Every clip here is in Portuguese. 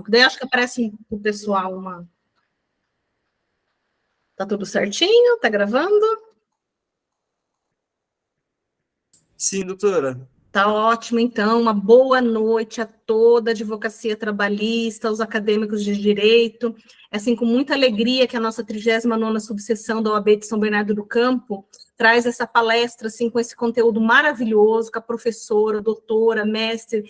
Daí acho que aparece para o pessoal uma... Tá tudo certinho? Tá gravando? Sim, doutora. Tá ótimo, então. Uma boa noite a toda a advocacia trabalhista, aos acadêmicos de direito. É assim, com muita alegria que a nossa 39ª subseção da OAB de São Bernardo do Campo traz essa palestra, assim, com esse conteúdo maravilhoso, com a professora, doutora, mestre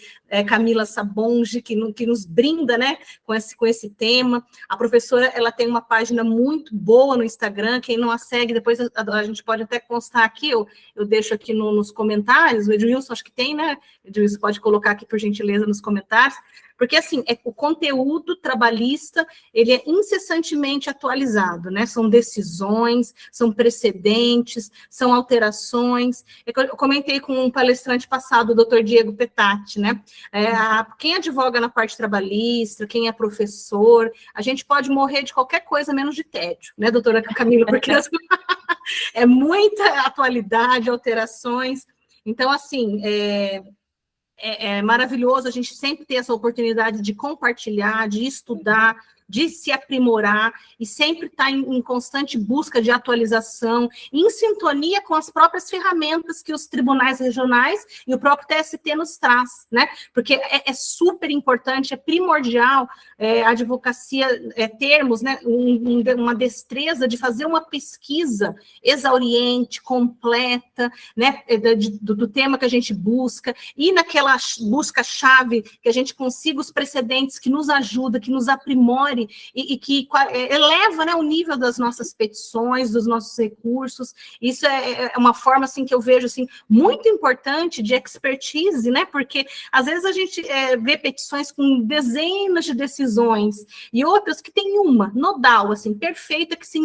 Camila Sabonge, que nos brinda, né, com esse tema. A professora, ela tem uma página muito boa no Instagram, quem não a segue, depois a gente pode até constar aqui, eu deixo aqui nos comentários, o Edilson acho que tem, né, Edilson pode colocar aqui, por gentileza, nos comentários, porque, assim, o conteúdo trabalhista, ele é incessantemente atualizado, né, são decisões, são precedentes, são alterações. Eu comentei com um palestrante passado, o doutor Diego Petati, né, quem advoga na parte trabalhista, quem é professor, a gente pode morrer de qualquer coisa menos de tédio, né, doutora Camila, porque é muita atualidade, alterações. Então, assim, é maravilhoso a gente sempre ter essa oportunidade de compartilhar, de estudar, de se aprimorar e sempre estar em constante busca de atualização, em sintonia com as próprias ferramentas que os tribunais regionais e o próprio TST nos traz, né? Porque é super importante, é primordial a advocacia termos, né, uma destreza de fazer uma pesquisa exauriente, completa, né, do tema que a gente busca, e naquela busca-chave que a gente consiga os precedentes que nos ajuda, que nos aprimore e que eleva, né, o nível das nossas petições, dos nossos recursos. Isso é uma forma, assim, que eu vejo, assim, muito importante de expertise, né, porque às vezes a gente vê petições com dezenas de decisões e outras que tem uma nodal, assim, perfeita, que se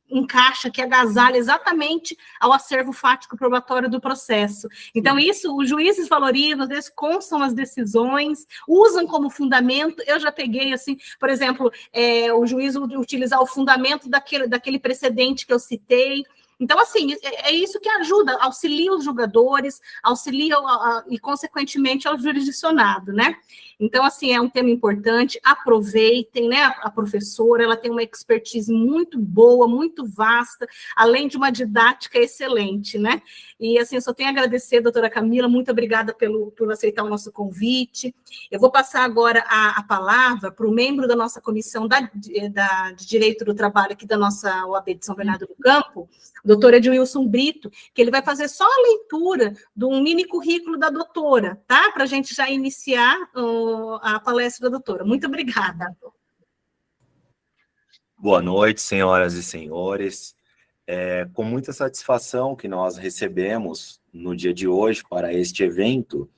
encaixa, que agasalha exatamente ao acervo fático probatório do processo. Então, isso, os juízes valorizam, às vezes constam as decisões, usam como fundamento. Eu já peguei, assim, por exemplo, o juiz utilizar o fundamento daquele precedente que eu citei. Então, assim, é isso que ajuda, auxilia os julgadores, auxilia e, consequentemente, ao jurisdicionado, né? Então, assim, é um tema importante, aproveitem, né? A professora, ela tem uma expertise muito boa, muito vasta, além de uma didática excelente, né? E, assim, eu só tenho a agradecer, doutora Camila, muito obrigada por aceitar o nosso convite. Eu vou passar agora a palavra para o membro da nossa comissão de Direito do Trabalho aqui da nossa OAB de São Bernardo do Campo, o doutor Edilson Brito, que ele vai fazer só a leitura de um mini currículo da doutora, tá? Para a gente já iniciar a palestra da doutora. Muito obrigada. Boa noite, senhoras e senhores. Com muita satisfação que nós recebemos no dia de hoje para este evento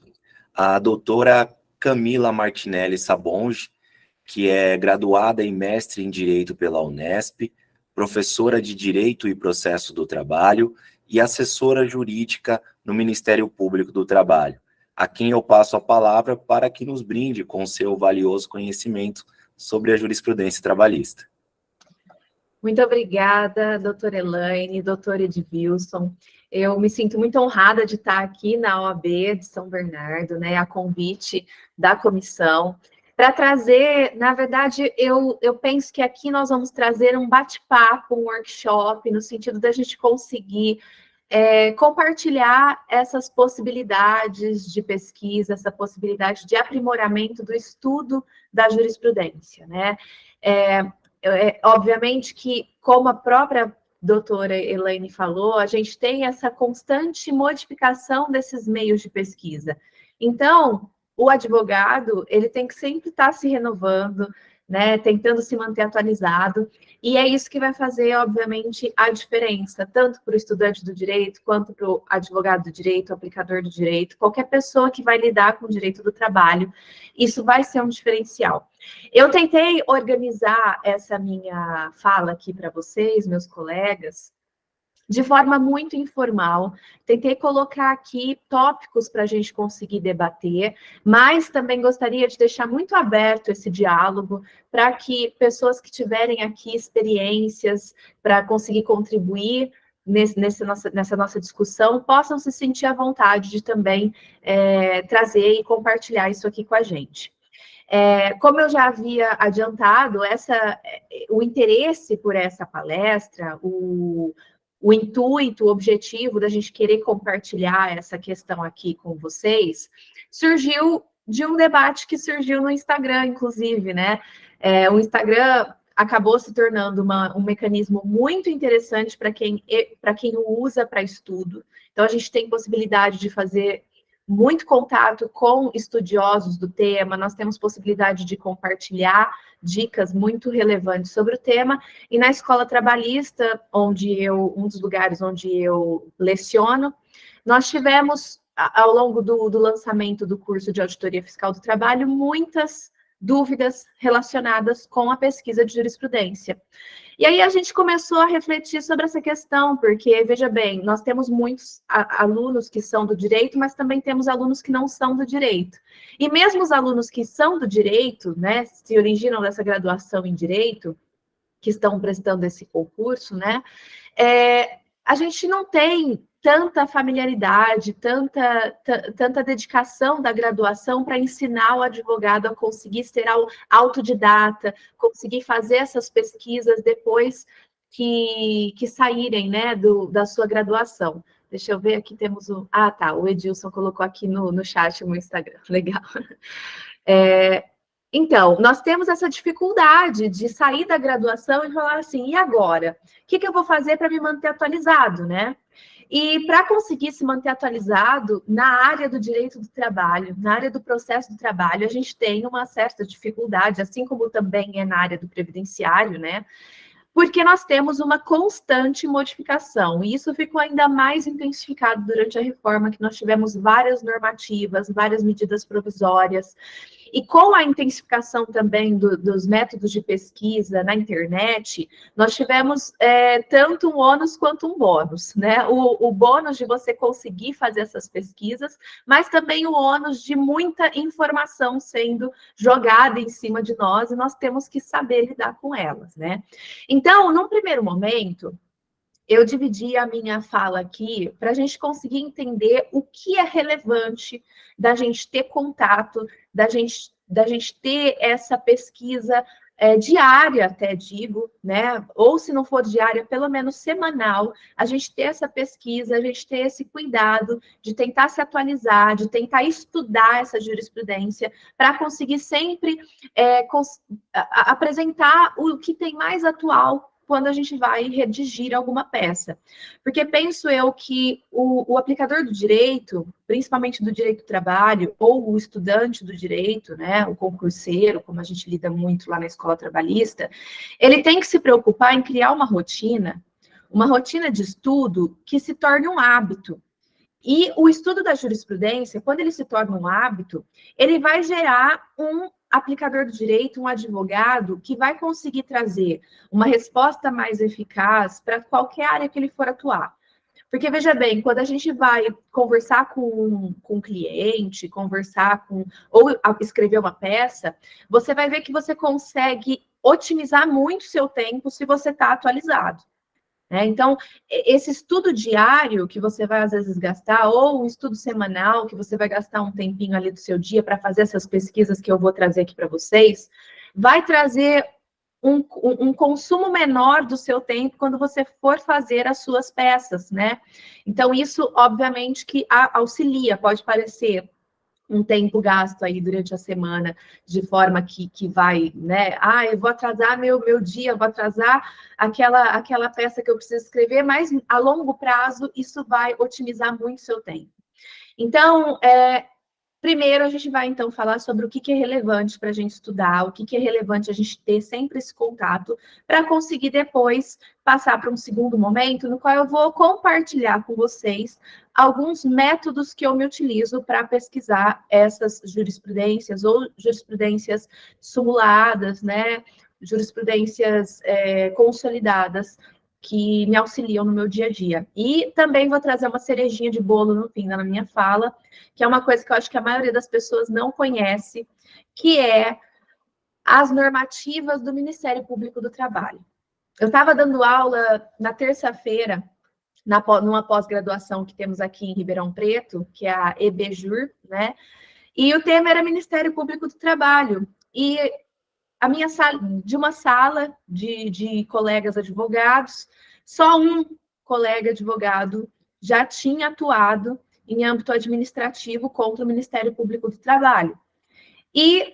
a doutora Camila Martinelli Sabonge, que é graduada e mestre em Direito pela Unesp, professora de Direito e Processo do Trabalho e assessora jurídica no Ministério Público do Trabalho, a quem eu passo a palavra para que nos brinde com seu valioso conhecimento sobre a jurisprudência trabalhista. Muito obrigada, doutora Elaine, doutor Edilson. Eu me sinto muito honrada de estar aqui na OAB de São Bernardo, né, a convite da comissão, para trazer, na verdade, eu penso que aqui nós vamos trazer um bate-papo, um workshop, no sentido da gente conseguir compartilhar essas possibilidades de pesquisa, essa possibilidade de aprimoramento do estudo da jurisprudência, né? Obviamente que, como a própria doutora Elaine falou, a gente tem essa constante modificação desses meios de pesquisa. Então, o advogado, ele tem que sempre estar se renovando, né, tentando se manter atualizado, e é isso que vai fazer, obviamente, a diferença, tanto para o estudante do direito, quanto para o advogado do direito, aplicador do direito, qualquer pessoa que vai lidar com o direito do trabalho, isso vai ser um diferencial. Eu tentei organizar essa minha fala aqui para vocês, meus colegas, de forma muito informal. Tentei colocar aqui tópicos para a gente conseguir debater, mas também gostaria de deixar muito aberto esse diálogo para que pessoas que tiverem aqui experiências para conseguir contribuir nessa nossa discussão possam se sentir à vontade de também trazer e compartilhar isso aqui com a gente. Como eu já havia adiantado, o interesse por essa palestra, o intuito, o objetivo da gente querer compartilhar essa questão aqui com vocês, surgiu de um debate que surgiu no Instagram, inclusive, né? O Instagram acabou se tornando um mecanismo muito interessante para quem o usa para estudo. Então, a gente tem possibilidade de fazer muito contato com estudiosos do tema, nós temos possibilidade de compartilhar dicas muito relevantes sobre o tema, e na Escola Trabalhista, um dos lugares onde eu leciono, nós tivemos, ao longo do lançamento do curso de Auditoria Fiscal do Trabalho, muitas dúvidas relacionadas com a pesquisa de jurisprudência. E aí a gente começou a refletir sobre essa questão, porque, veja bem, nós temos muitos alunos que são do direito, mas também temos alunos que não são do direito. E mesmo os alunos que são do direito, né, se originam dessa graduação em direito, que estão prestando esse concurso, né, a gente não tem tanta familiaridade, tanta dedicação da graduação para ensinar o advogado a conseguir ser autodidata, conseguir fazer essas pesquisas depois que saírem, né, da sua graduação. Deixa eu ver, aqui temos o... Ah, tá, o Edilson colocou aqui no chat no Instagram, legal. Então, nós temos essa dificuldade de sair da graduação e falar assim, e agora? O que eu vou fazer para me manter atualizado, né? E para conseguir se manter atualizado na área do direito do trabalho, na área do processo do trabalho, a gente tem uma certa dificuldade, assim como também é na área do previdenciário, né? Porque nós temos uma constante modificação, e isso ficou ainda mais intensificado durante a reforma, que nós tivemos várias normativas, várias medidas provisórias, e com a intensificação também dos métodos de pesquisa na internet, nós tivemos tanto um ônus quanto um bônus, né? O bônus de você conseguir fazer essas pesquisas, mas também o ônus de muita informação sendo jogada em cima de nós, e nós temos que saber lidar com elas, né? Então, num primeiro momento, eu dividi a minha fala aqui para a gente conseguir entender o que é relevante da gente ter contato, da gente ter essa pesquisa diária, até digo, né? Ou se não for diária, pelo menos semanal, a gente ter essa pesquisa, a gente ter esse cuidado de tentar se atualizar, de tentar estudar essa jurisprudência, para conseguir sempre apresentar o que tem mais atual quando a gente vai redigir alguma peça. Porque penso eu que o aplicador do direito, principalmente do direito do trabalho, ou o estudante do direito, né, o concurseiro, como a gente lida muito lá na Escola Trabalhista, ele tem que se preocupar em criar uma rotina de estudo que se torne um hábito. E o estudo da jurisprudência, quando ele se torna um hábito, ele vai gerar um aplicador do direito, um advogado, que vai conseguir trazer uma resposta mais eficaz para qualquer área que ele for atuar. Porque, veja bem, quando a gente vai conversar com um cliente, ou escrever uma peça, você vai ver que você consegue otimizar muito o seu tempo se você está atualizado. Então, esse estudo diário que você vai, às vezes, gastar, ou um estudo semanal, que você vai gastar um tempinho ali do seu dia para fazer essas pesquisas que eu vou trazer aqui para vocês, vai trazer um consumo menor do seu tempo quando você for fazer as suas peças, né? Então, isso, obviamente, que auxilia, pode parecer um tempo gasto aí durante a semana, de forma que vai, né? Eu vou atrasar meu dia, vou atrasar aquela peça que eu preciso escrever, mas a longo prazo isso vai otimizar muito o seu tempo. Então, primeiro a gente vai então falar sobre o que é relevante para a gente estudar, o que é relevante a gente ter sempre esse contato, para conseguir depois passar para um segundo momento, no qual eu vou compartilhar com vocês alguns métodos que eu me utilizo para pesquisar essas jurisprudências, ou jurisprudências simuladas, né? Jurisprudências consolidadas, que me auxiliam no meu dia a dia. E também vou trazer uma cerejinha de bolo no fim da minha fala, que é uma coisa que eu acho que a maioria das pessoas não conhece, que é as normativas do Ministério Público do Trabalho. Eu estava dando aula na terça-feira, numa pós-graduação que temos aqui em Ribeirão Preto, que é a EBJUR, né? E o tema era Ministério Público do Trabalho. e a minha sala, de uma sala de colegas advogados, só um colega advogado já tinha atuado em âmbito administrativo contra o Ministério Público do Trabalho. E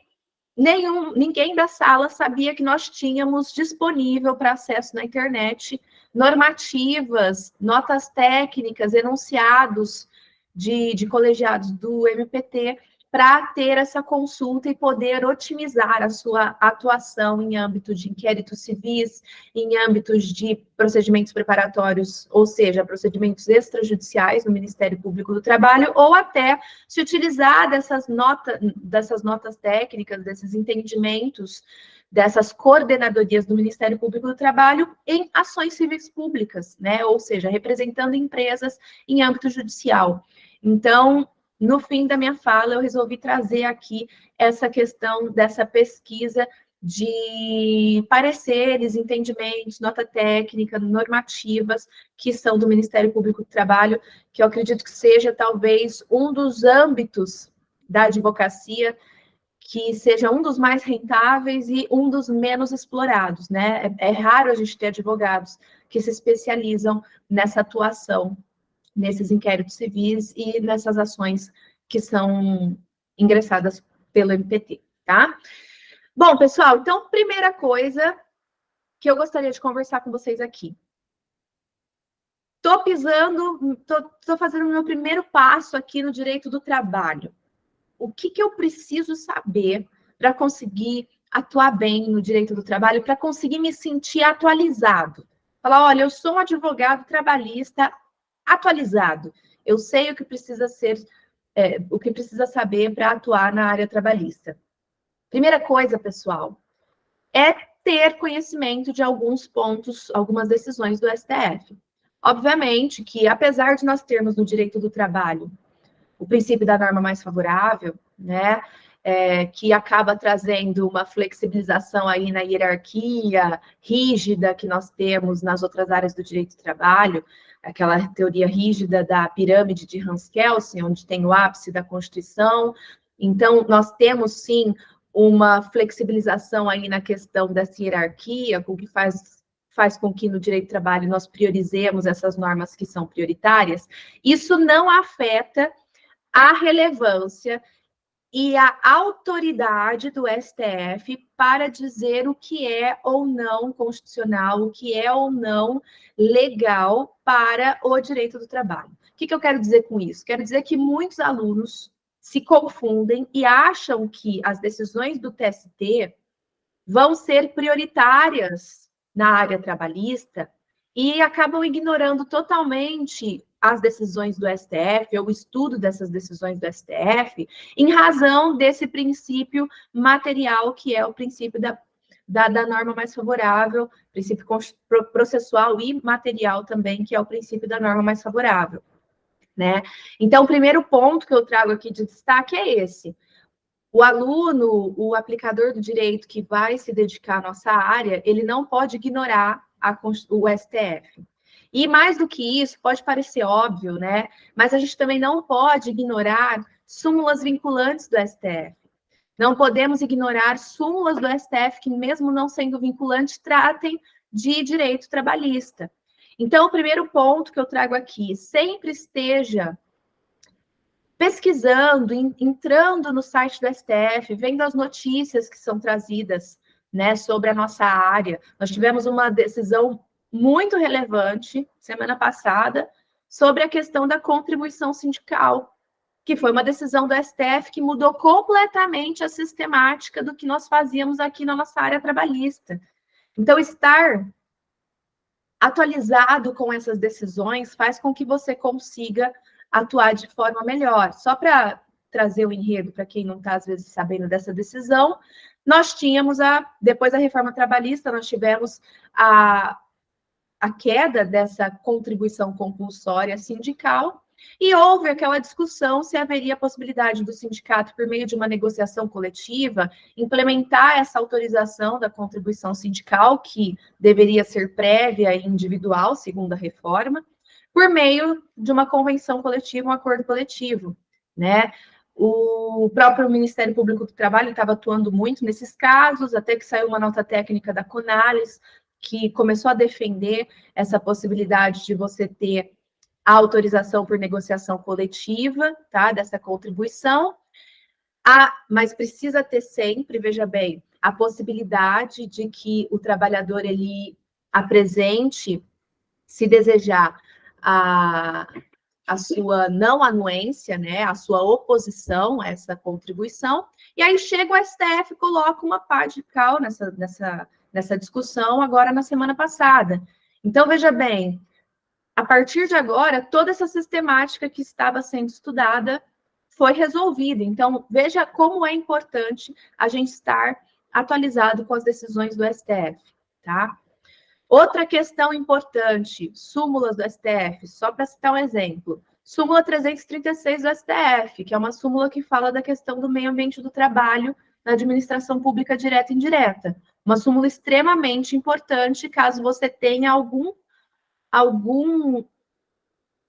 ninguém da sala sabia que nós tínhamos disponível para acesso na internet normativas, notas técnicas, enunciados de colegiados do MPT para ter essa consulta e poder otimizar a sua atuação em âmbito de inquéritos civis, em âmbitos de procedimentos preparatórios, ou seja, procedimentos extrajudiciais no Ministério Público do Trabalho, ou até se utilizar dessas notas técnicas, desses entendimentos, dessas coordenadorias do Ministério Público do Trabalho em ações civis públicas, né? Ou seja, representando empresas em âmbito judicial. Então, no fim da minha fala, eu resolvi trazer aqui essa questão dessa pesquisa de pareceres, entendimentos, nota técnica, normativas, que são do Ministério Público do Trabalho, que eu acredito que seja, talvez, um dos âmbitos da advocacia que seja um dos mais rentáveis e um dos menos explorados, né? É raro a gente ter advogados que se especializam nessa atuação, nesses inquéritos civis e nessas ações que são ingressadas pelo MPT, tá? Bom, pessoal, então, primeira coisa que eu gostaria de conversar com vocês aqui. Tô fazendo o meu primeiro passo aqui no direito do trabalho. O que eu preciso saber para conseguir atuar bem no direito do trabalho, para conseguir me sentir atualizado? Falar, olha, eu sou um advogado trabalhista atualizado. Eu sei o que precisa saber para atuar na área trabalhista. Primeira coisa, pessoal, é ter conhecimento de alguns pontos, algumas decisões do STF. Obviamente que, apesar de nós termos no direito do trabalho o princípio da norma mais favorável, né, que acaba trazendo uma flexibilização aí na hierarquia rígida que nós temos nas outras áreas do direito do trabalho, aquela teoria rígida da pirâmide de Hans-Kelsen, onde tem o ápice da Constituição. Então, nós temos, sim, uma flexibilização aí na questão dessa hierarquia, o que faz com que no direito do trabalho nós priorizemos essas normas que são prioritárias. Isso não afeta a relevância e a autoridade do STF para dizer o que é ou não constitucional, o que é ou não legal para o direito do trabalho. O que eu quero dizer com isso? Quero dizer que muitos alunos se confundem e acham que as decisões do TST vão ser prioritárias na área trabalhista e acabam ignorando totalmente as decisões do STF, ou o estudo dessas decisões do STF, em razão desse princípio material, que é o princípio da norma mais favorável, princípio processual e material também, que é o princípio da norma mais favorável, né? Então, o primeiro ponto que eu trago aqui de destaque é esse. O aluno, o aplicador do direito que vai se dedicar à nossa área, ele não pode ignorar o STF. E mais do que isso, pode parecer óbvio, né? Mas a gente também não pode ignorar súmulas vinculantes do STF. Não podemos ignorar súmulas do STF que, mesmo não sendo vinculantes, tratem de direito trabalhista. Então, o primeiro ponto que eu trago aqui, sempre esteja pesquisando, entrando no site do STF, vendo as notícias que são trazidas, né, sobre a nossa área. Nós tivemos uma decisão muito relevante, semana passada, sobre a questão da contribuição sindical, que foi uma decisão do STF que mudou completamente a sistemática do que nós fazíamos aqui na nossa área trabalhista. Então, estar atualizado com essas decisões faz com que você consiga atuar de forma melhor. Só para trazer o enredo para quem não está, às vezes, sabendo dessa decisão, nós tínhamos, depois da reforma trabalhista, nós tivemos a queda dessa contribuição compulsória sindical, e houve aquela discussão se haveria a possibilidade do sindicato, por meio de uma negociação coletiva, implementar essa autorização da contribuição sindical, que deveria ser prévia e individual, segundo a reforma, por meio de uma convenção coletiva, um acordo coletivo, né? O próprio Ministério Público do Trabalho estava atuando muito nesses casos, até que saiu uma nota técnica da CONALES, que começou a defender essa possibilidade de você ter a autorização por negociação coletiva, tá, dessa contribuição. Mas precisa ter sempre, veja bem, a possibilidade de que o trabalhador ele apresente, se desejar, a sua não anuência, né, a sua oposição a essa contribuição, e aí chega o STF e coloca uma pá de cal nessa discussão agora na semana passada. Então, veja bem, a partir de agora, toda essa sistemática que estava sendo estudada foi resolvida. Então, veja como é importante a gente estar atualizado com as decisões do STF, tá? Outra questão importante, súmulas do STF, só para citar um exemplo. Súmula 336 do STF, que é uma súmula que fala da questão do meio ambiente do trabalho na administração pública direta e indireta. Uma súmula extremamente importante caso você tenha algum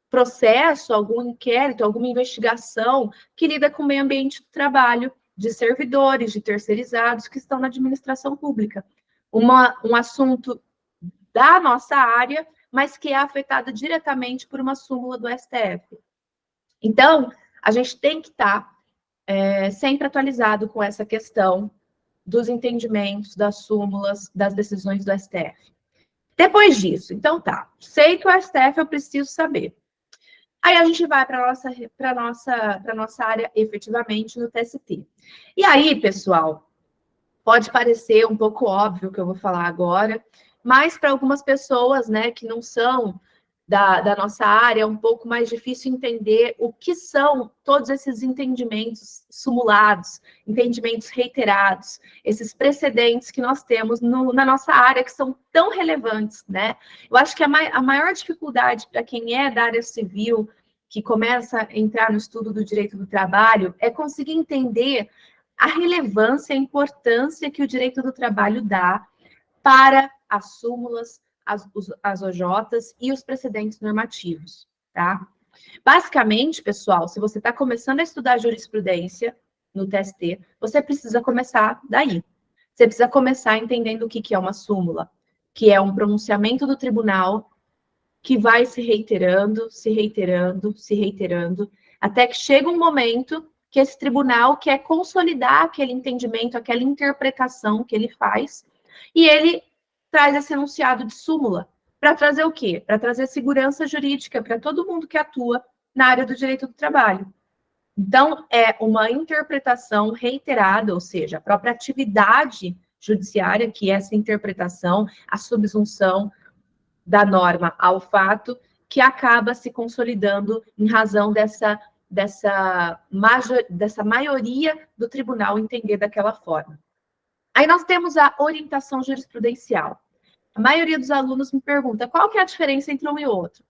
processo, algum inquérito, alguma investigação que lida com o meio ambiente do trabalho de servidores, de terceirizados que estão na administração pública. Um assunto da nossa área, mas que é afetado diretamente por uma súmula do STF. Então, a gente tem que estar sempre atualizado com essa questão dos entendimentos, das súmulas, das decisões do STF. Depois disso, então tá, sei que o STF eu preciso saber. Aí a gente vai para a nossa área efetivamente no TST. E aí, pessoal, pode parecer um pouco óbvio o que eu vou falar agora, mas para algumas pessoas, né, que não são da nossa área, é um pouco mais difícil entender o que são todos esses entendimentos sumulados, entendimentos reiterados, esses precedentes que nós temos na nossa área, que são tão relevantes, né? Eu acho que a maior dificuldade para quem é da área civil, que começa a entrar no estudo do direito do trabalho, é conseguir entender a relevância, a importância que o direito do trabalho dá para as súmulas, as OJs e os precedentes normativos, tá? Basicamente, pessoal, se você está começando a estudar jurisprudência no TST, você precisa começar daí. Você precisa começar entendendo o que é uma súmula, que é um pronunciamento do tribunal que vai se reiterando, até que chega um momento que esse tribunal quer consolidar aquele entendimento, aquela interpretação que ele faz, e ele traz esse enunciado de súmula para trazer o quê? Para trazer segurança jurídica para todo mundo que atua na área do direito do trabalho. Então, é uma interpretação reiterada, ou seja, a própria atividade judiciária, que é essa interpretação, a subsunção da norma ao fato, que acaba se consolidando em razão dessa maioria do tribunal entender daquela forma. Aí nós temos a orientação jurisprudencial. A maioria dos alunos me pergunta qual que é a diferença entre um e outro.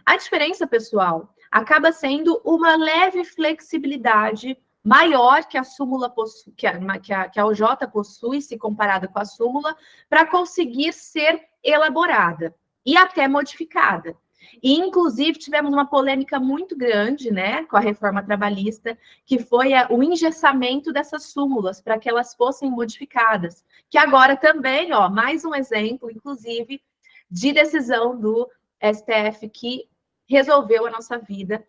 A diferença, pessoal, acaba sendo uma leve flexibilidade maior que a súmula possui, que a OJ possui, se comparada com a súmula, para conseguir ser elaborada e até modificada. E, inclusive, tivemos uma polêmica muito grande, né, com a reforma trabalhista, que foi o engessamento dessas súmulas para que elas fossem modificadas. Que agora também, ó, mais um exemplo, inclusive, de decisão do STF que resolveu a nossa vida,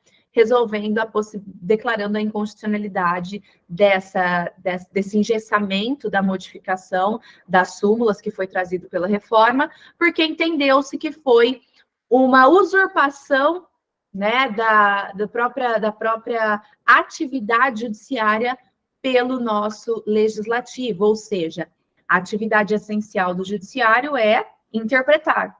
declarando a inconstitucionalidade desse engessamento da modificação das súmulas que foi trazido pela reforma, porque entendeu-se que foi uma usurpação, né, da própria atividade judiciária pelo nosso legislativo, ou seja, a atividade essencial do judiciário é interpretar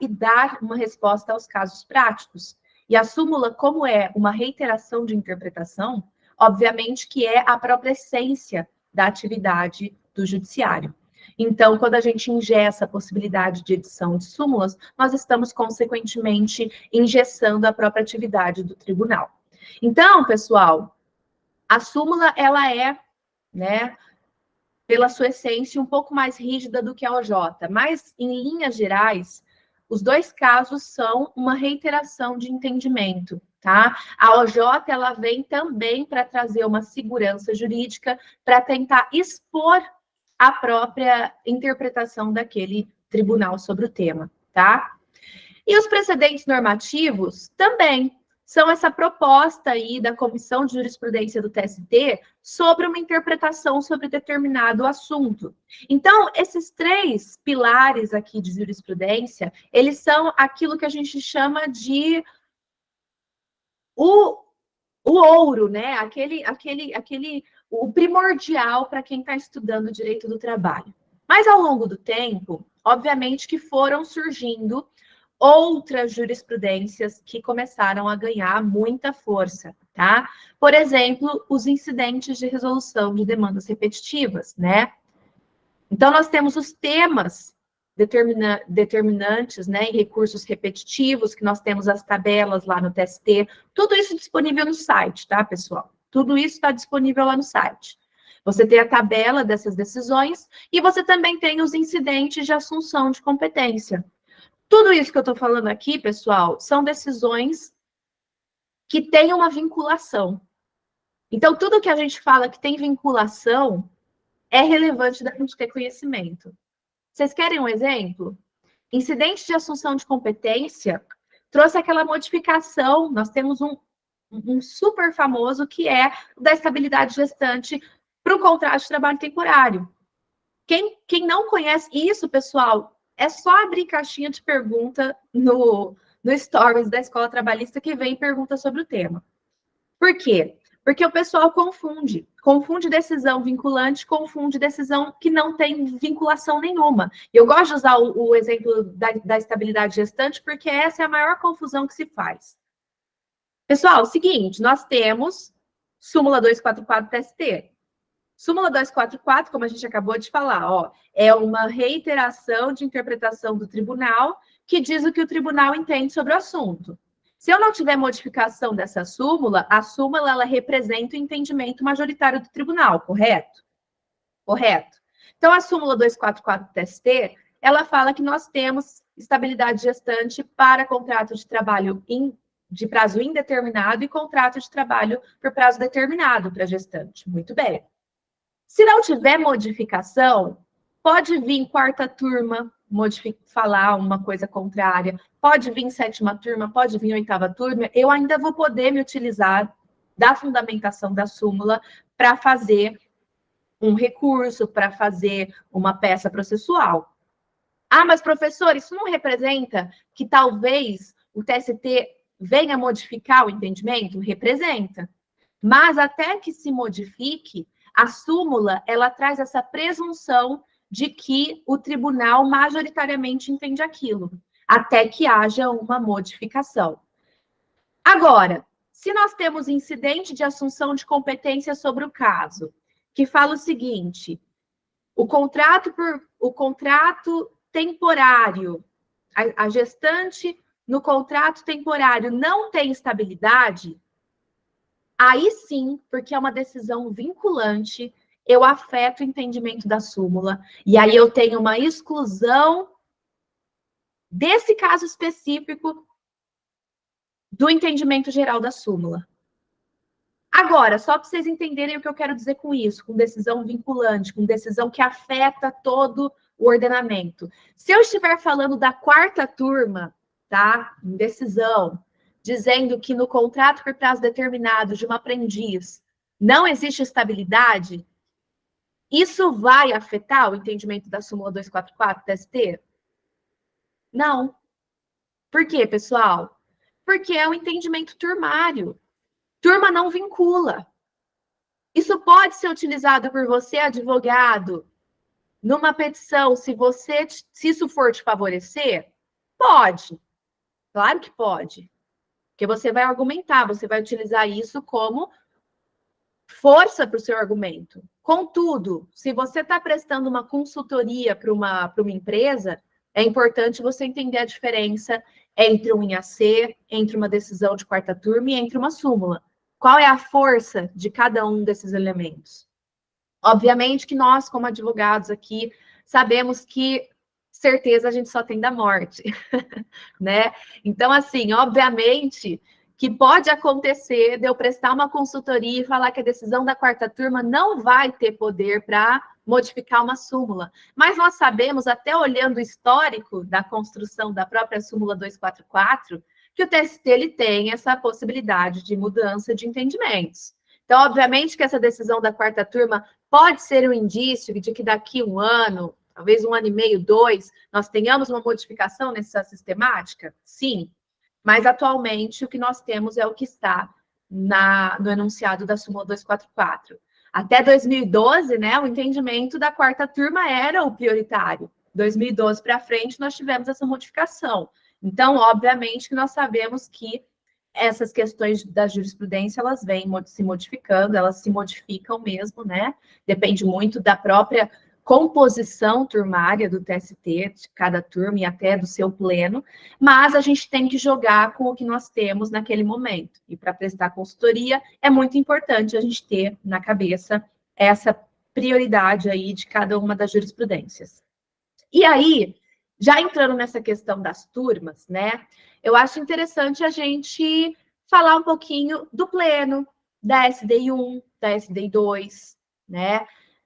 e dar uma resposta aos casos práticos. E a súmula, como é uma reiteração de interpretação, obviamente que é a própria essência da atividade do judiciário. Então, quando a gente engessa a possibilidade de edição de súmulas, nós estamos, consequentemente, engessando a própria atividade do tribunal. Então, pessoal, a súmula, ela é, né, pela sua essência, um pouco mais rígida do que a OJ, mas, em linhas gerais, os dois casos são uma reiteração de entendimento, tá? A OJ, ela vem também para trazer uma segurança jurídica, para tentar expor a própria interpretação daquele tribunal sobre o tema, tá? E os precedentes normativos também são essa proposta aí da Comissão de Jurisprudência do TST sobre uma interpretação sobre determinado assunto. Então, esses 3 pilares aqui de jurisprudência, eles são aquilo que a gente chama de o ouro, né? O primordial para quem está estudando direito do trabalho. Mas ao longo do tempo, obviamente que foram surgindo outras jurisprudências que começaram a ganhar muita força, tá? Por exemplo, os incidentes de resolução de demandas repetitivas, né? Então, nós temos os temas determinantes, né, em recursos repetitivos, que nós temos as tabelas lá no TST, tudo isso disponível no site, tá, pessoal? Tudo isso está disponível lá no site. Você tem a tabela dessas decisões e você também tem os incidentes de assunção de competência. Tudo isso que eu estou falando aqui, pessoal, são decisões que têm uma vinculação. Então, tudo que a gente fala que tem vinculação é relevante da gente ter conhecimento. Vocês querem um exemplo? Incidente de assunção de competência trouxe aquela modificação. Nós temos um super famoso que é da estabilidade gestante para o contrato de trabalho temporário. Quem não conhece isso, pessoal, é só abrir caixinha de pergunta no Stories da Escola Trabalhista que vem pergunta sobre o tema. Por quê? Porque o pessoal confunde decisão vinculante, confunde decisão que não tem vinculação nenhuma. Eu gosto de usar o exemplo da estabilidade gestante, porque essa é a maior confusão que se faz. Pessoal, seguinte, nós temos súmula 244 TST. Súmula 244, como a gente acabou de falar, ó, é uma reiteração de interpretação do tribunal que diz o que o tribunal entende sobre o assunto. Se eu não tiver modificação dessa súmula, a súmula ela representa o entendimento majoritário do tribunal, correto? Correto. Então, a súmula 244 TST, ela fala que nós temos estabilidade gestante para contrato de trabalho de prazo indeterminado e contrato de trabalho por prazo determinado para gestante. Muito bem. Se não tiver modificação, pode vir quarta turma falar uma coisa contrária, pode vir sétima turma, pode vir oitava turma, eu ainda vou poder me utilizar da fundamentação da súmula para fazer um recurso, para fazer uma peça processual. Ah, mas professor, isso não representa que talvez o TST venha modificar o entendimento? Representa. Mas até que se modifique, a súmula, ela traz essa presunção de que o tribunal majoritariamente entende aquilo, até que haja uma modificação. Agora, se nós temos incidente de assunção de competência sobre o caso, que fala o seguinte, o contrato temporário, a gestante no contrato temporário não tem estabilidade, aí sim, porque é uma decisão vinculante, eu afeto o entendimento da súmula, e aí eu tenho uma exclusão desse caso específico do entendimento geral da súmula. Agora, só para vocês entenderem o que eu quero dizer com isso, com decisão vinculante, com decisão que afeta todo o ordenamento. Se eu estiver falando da quarta turma, tá? Em decisão, dizendo que no contrato por prazo determinado de uma aprendiz não existe estabilidade, isso vai afetar o entendimento da súmula 244 TST? Não. Por quê, pessoal? Porque é um entendimento turmário. Turma não vincula. Isso pode ser utilizado por você, advogado, numa petição, se isso for te favorecer? Pode. Claro que pode. Porque você vai argumentar, você vai utilizar isso como força para o seu argumento. Contudo, se você está prestando uma consultoria para uma empresa, é importante você entender a diferença entre um IAC, entre uma decisão de quarta turma e entre uma súmula. Qual é a força de cada um desses elementos? Obviamente que nós, como advogados aqui, sabemos que certeza a gente só tem da morte, né? Então, assim, obviamente que pode acontecer de eu prestar uma consultoria e falar que a decisão da quarta turma não vai ter poder para modificar uma súmula. Mas nós sabemos, até olhando o histórico da construção da própria súmula 244, que o TST ele tem essa possibilidade de mudança de entendimentos. Então, obviamente que essa decisão da quarta turma pode ser um indício de que daqui um ano, talvez 1 ano e meio, 2, nós tenhamos uma modificação nessa sistemática? Sim. Mas, atualmente, o que nós temos é o que está no enunciado da súmula 244. Até 2012, né, o entendimento da quarta turma era o prioritário. 2012 para frente, nós tivemos essa modificação. Então, obviamente, que nós sabemos que essas questões da jurisprudência, elas vêm se modificando, elas se modificam mesmo, né? Depende muito da própria composição turmária do TST, de cada turma e até do seu pleno, mas a gente tem que jogar com o que nós temos naquele momento. E para prestar consultoria, é muito importante a gente ter na cabeça essa prioridade aí de cada uma das jurisprudências. E aí, já entrando nessa questão das turmas, né, eu acho interessante a gente falar um pouquinho do pleno, da SDI 1, da SDI 2, né,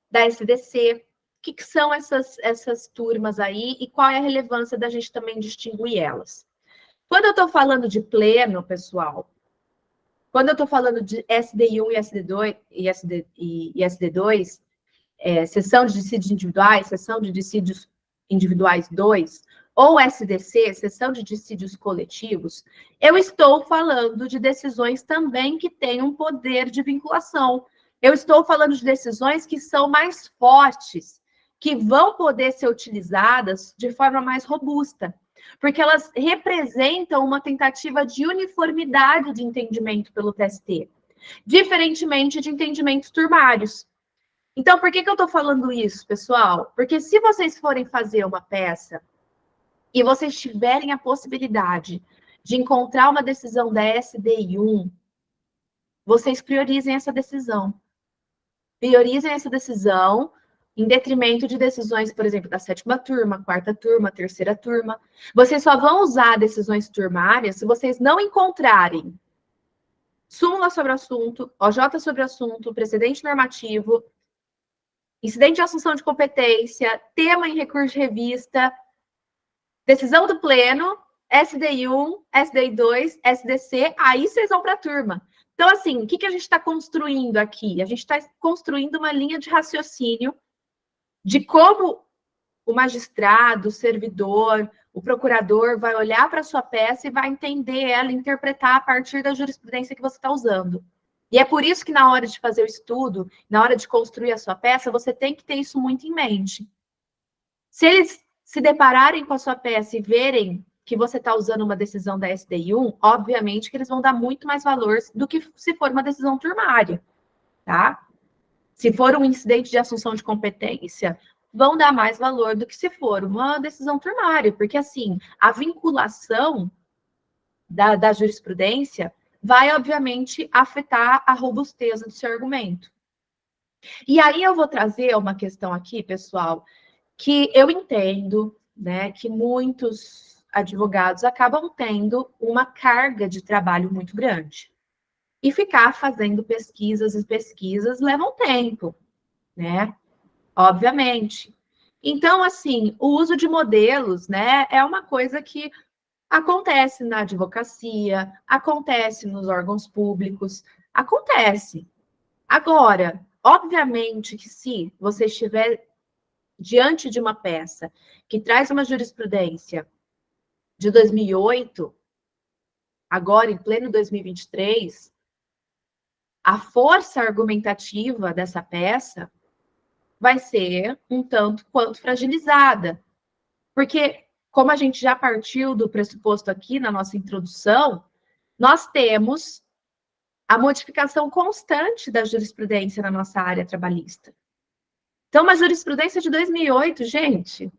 da SDC. O que são essas turmas aí e qual é a relevância da gente também distinguir elas? Quando eu estou falando de pleno, pessoal, quando eu estou falando de SDI 1 e SD2, sessão de dissídios individuais, sessão de dissídios individuais 2, ou SDC, sessão de dissídios coletivos, eu estou falando de decisões também que têm um poder de vinculação. Eu estou falando de decisões que são mais fortes, que vão poder ser utilizadas de forma mais robusta, porque elas representam uma tentativa de uniformidade de entendimento pelo TST, diferentemente de entendimentos turmários. Então, por que eu estou falando isso, pessoal? Porque se vocês forem fazer uma peça e vocês tiverem a possibilidade de encontrar uma decisão da SDI 1, vocês priorizem essa decisão. Priorizem essa decisão em detrimento de decisões, por exemplo, da 7ª turma, 4ª turma, 3ª turma. Vocês só vão usar decisões turmárias se vocês não encontrarem súmula sobre o assunto, OJ sobre o assunto, precedente normativo, incidente de assunção de competência, tema em recurso de revista, decisão do pleno, SDI 1, SDI 2, SDC, aí vocês vão para a turma. Então, assim, o que a gente está construindo aqui? A gente está construindo uma linha de raciocínio de como o magistrado, o servidor, o procurador vai olhar para a sua peça e vai entender ela, interpretar a partir da jurisprudência que você está usando. E é por isso que na hora de fazer o estudo, na hora de construir a sua peça, você tem que ter isso muito em mente. Se eles se depararem com a sua peça e verem que você está usando uma decisão da SDI 1, obviamente que eles vão dar muito mais valor do que se for uma decisão turmária, tá? Se for um incidente de assunção de competência, vão dar mais valor do que se for uma decisão turmária, porque, assim, a vinculação da jurisprudência vai, obviamente, afetar a robusteza do seu argumento. E aí eu vou trazer uma questão aqui, pessoal, que eu entendo, né, que muitos advogados acabam tendo uma carga de trabalho muito grande. E ficar fazendo pesquisas e pesquisas leva um tempo, né? Obviamente. Então, assim, o uso de modelos, né, é uma coisa que acontece na advocacia, acontece nos órgãos públicos, acontece. Agora, obviamente que se você estiver diante de uma peça que traz uma jurisprudência de 2008, agora em pleno 2023, a força argumentativa dessa peça vai ser um tanto quanto fragilizada. Porque, como a gente já partiu do pressuposto aqui na nossa introdução, nós temos a modificação constante da jurisprudência na nossa área trabalhista. Então, uma jurisprudência de 2008, gente,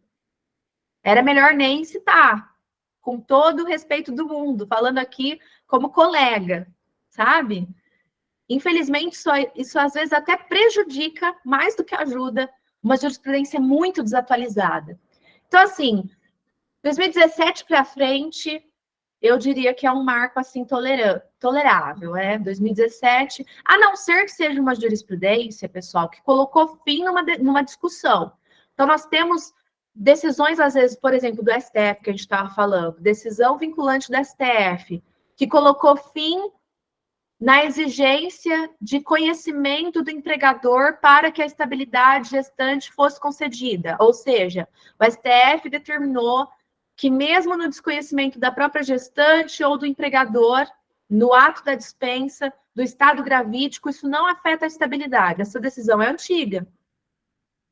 era melhor nem citar, com todo o respeito do mundo, falando aqui como colega, sabe? Infelizmente, isso às vezes até prejudica mais do que ajuda uma jurisprudência muito desatualizada. Então, assim, 2017 para frente, eu diria que é um marco assim tolerável, 2017, a não ser que seja uma jurisprudência, pessoal, que colocou fim numa discussão. Então, nós temos decisões, às vezes, por exemplo, do STF, que a gente estava falando, decisão vinculante do STF, que colocou fim na exigência de conhecimento do empregador para que a estabilidade gestante fosse concedida. Ou seja, o STF determinou que mesmo no desconhecimento da própria gestante ou do empregador, no ato da dispensa, do estado gravídico, isso não afeta a estabilidade. Essa decisão é antiga.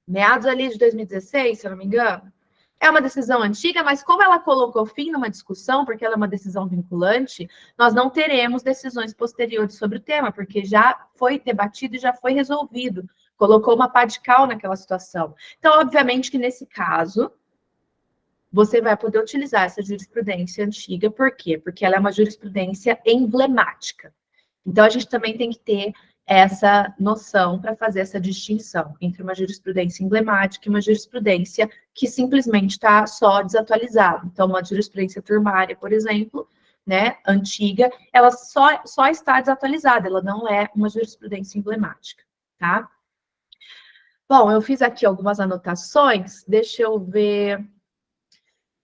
Meados ali de 2016, se eu não me engano. É uma decisão antiga, mas como ela colocou fim numa discussão, porque ela é uma decisão vinculante, nós não teremos decisões posteriores sobre o tema, porque já foi debatido e já foi resolvido. Colocou uma pá de cal naquela situação. Então, obviamente que nesse caso, você vai poder utilizar essa jurisprudência antiga. Por quê? Porque ela é uma jurisprudência emblemática. Então, a gente também tem que ter essa noção para fazer essa distinção entre uma jurisprudência emblemática e uma jurisprudência que simplesmente está só desatualizada. Então, uma jurisprudência turmária, por exemplo, né, antiga, ela só está desatualizada, ela não é uma jurisprudência emblemática, tá? Bom, eu fiz aqui algumas anotações, deixa eu ver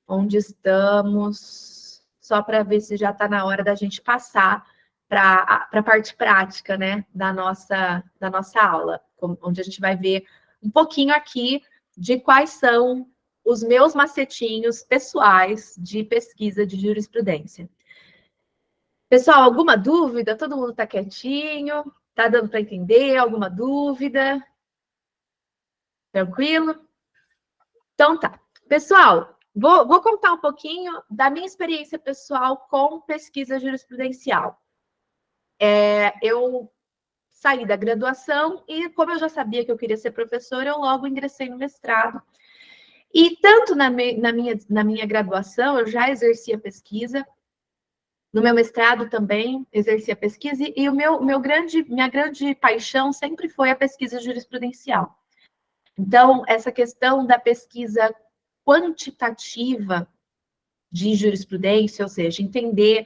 onde estamos, só para ver se já está na hora da gente passar para a parte prática, né, da nossa aula, onde a gente vai ver um pouquinho aqui de quais são os meus macetinhos pessoais de pesquisa de jurisprudência. Pessoal, alguma dúvida? Todo mundo está quietinho? Está dando para entender? Alguma dúvida? Tranquilo? Então tá. Pessoal, vou contar um pouquinho da minha experiência pessoal com pesquisa jurisprudencial. Eu saí da graduação e, como eu já sabia que eu queria ser professora, eu logo ingressei no mestrado. E tanto na minha graduação, eu já exercia pesquisa, no meu mestrado também exercia pesquisa, e minha grande paixão sempre foi a pesquisa jurisprudencial. Então, essa questão da pesquisa quantitativa de jurisprudência, ou seja, entender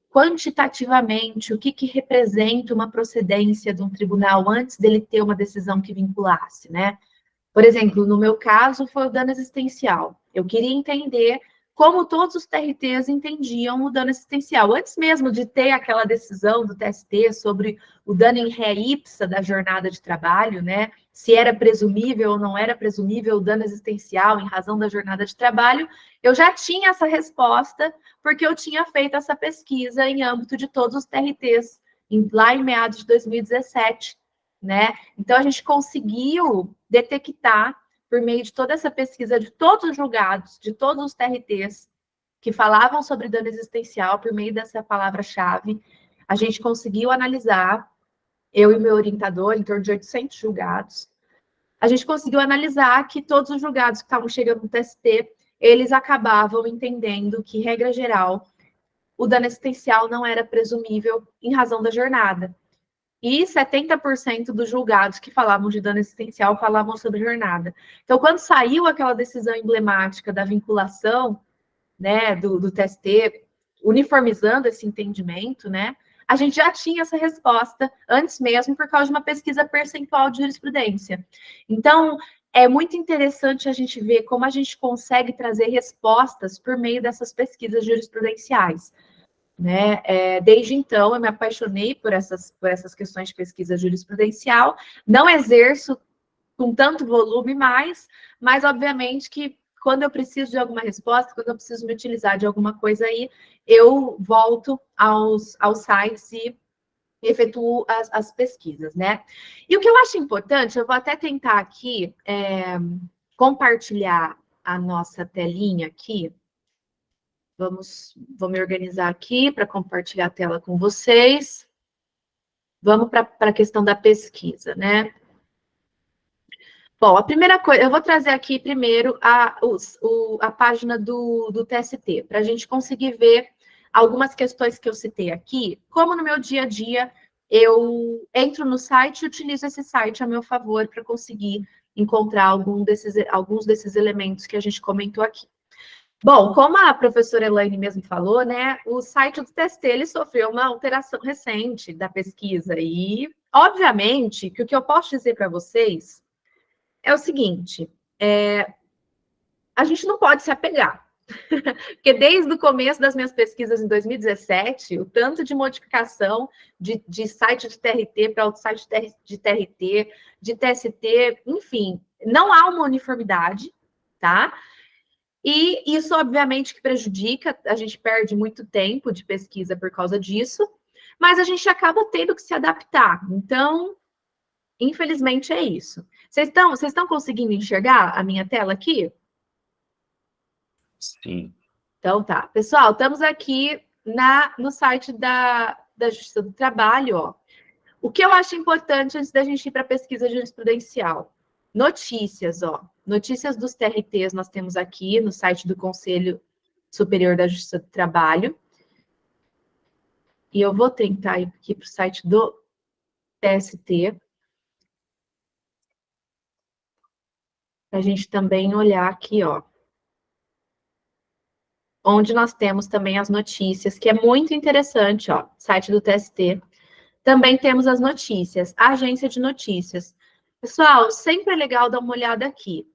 quantitativamente o que representa uma procedência de um tribunal antes dele ter uma decisão que vinculasse, né? Por exemplo, no meu caso, foi o dano existencial. Eu queria entender como todos os TRTs entendiam o dano existencial, antes mesmo de ter aquela decisão do TST sobre o dano em ré ipsa da jornada de trabalho, né? Se era presumível ou não era presumível o dano existencial em razão da jornada de trabalho, eu já tinha essa resposta, porque eu tinha feito essa pesquisa em âmbito de todos os TRTs, lá em meados de 2017, né? Então, a gente conseguiu detectar, por meio de toda essa pesquisa de todos os julgados, de todos os TRTs que falavam sobre dano existencial, por meio dessa palavra-chave, a gente conseguiu analisar, eu e meu orientador, em torno de 800 julgados, a gente conseguiu analisar que todos os julgados que estavam chegando no TST, eles acabavam entendendo que, regra geral, o dano existencial não era presumível em razão da jornada. E 70% dos julgados que falavam de dano existencial falavam sobre jornada. Então, quando saiu aquela decisão emblemática da vinculação, né, do TST, uniformizando esse entendimento, né, a gente já tinha essa resposta antes mesmo por causa de uma pesquisa percentual de jurisprudência. Então, é muito interessante a gente ver como a gente consegue trazer respostas por meio dessas pesquisas jurisprudenciais. Né? Desde então, eu me apaixonei por essas questões de pesquisa jurisprudencial, não exerço com tanto volume mais, mas obviamente que quando eu preciso de alguma resposta, quando eu preciso me utilizar de alguma coisa aí, eu volto aos sites e efetuo as pesquisas, né? E o que eu acho importante, eu vou até tentar aqui compartilhar a nossa telinha aqui. Vou me organizar aqui para compartilhar a tela com vocês. Vamos para a questão da pesquisa, né? Bom, a primeira coisa, eu vou trazer aqui primeiro a página do TST, para a gente conseguir ver algumas questões que eu citei aqui, como no meu dia a dia eu entro no site e utilizo esse site a meu favor para conseguir encontrar alguns desses elementos que a gente comentou aqui. Bom, como a professora Elaine mesmo falou, né, o site do TST ele sofreu uma alteração recente da pesquisa e, obviamente, que o que eu posso dizer para vocês é o seguinte, a gente não pode se apegar, porque desde o começo das minhas pesquisas em 2017, o tanto de modificação de site de TRT para outro site de TRT, de TST, enfim, não há uma uniformidade, tá? E isso, obviamente, que prejudica, a gente perde muito tempo de pesquisa por causa disso, mas a gente acaba tendo que se adaptar. Então, infelizmente, é isso. Vocês estão conseguindo enxergar a minha tela aqui? Sim. Então, tá. Pessoal, estamos aqui no site da Justiça do Trabalho, ó. O que eu acho importante antes da gente ir para a pesquisa jurisprudencial? Notícias, ó. Notícias dos TRTs nós temos aqui no site do Conselho Superior da Justiça do Trabalho. E eu vou tentar ir aqui para o site do TST. Para a gente também olhar aqui, ó. Onde nós temos também as notícias, que é muito interessante, ó. Site do TST. Também temos as notícias, a agência de notícias. Pessoal, sempre é legal dar uma olhada aqui.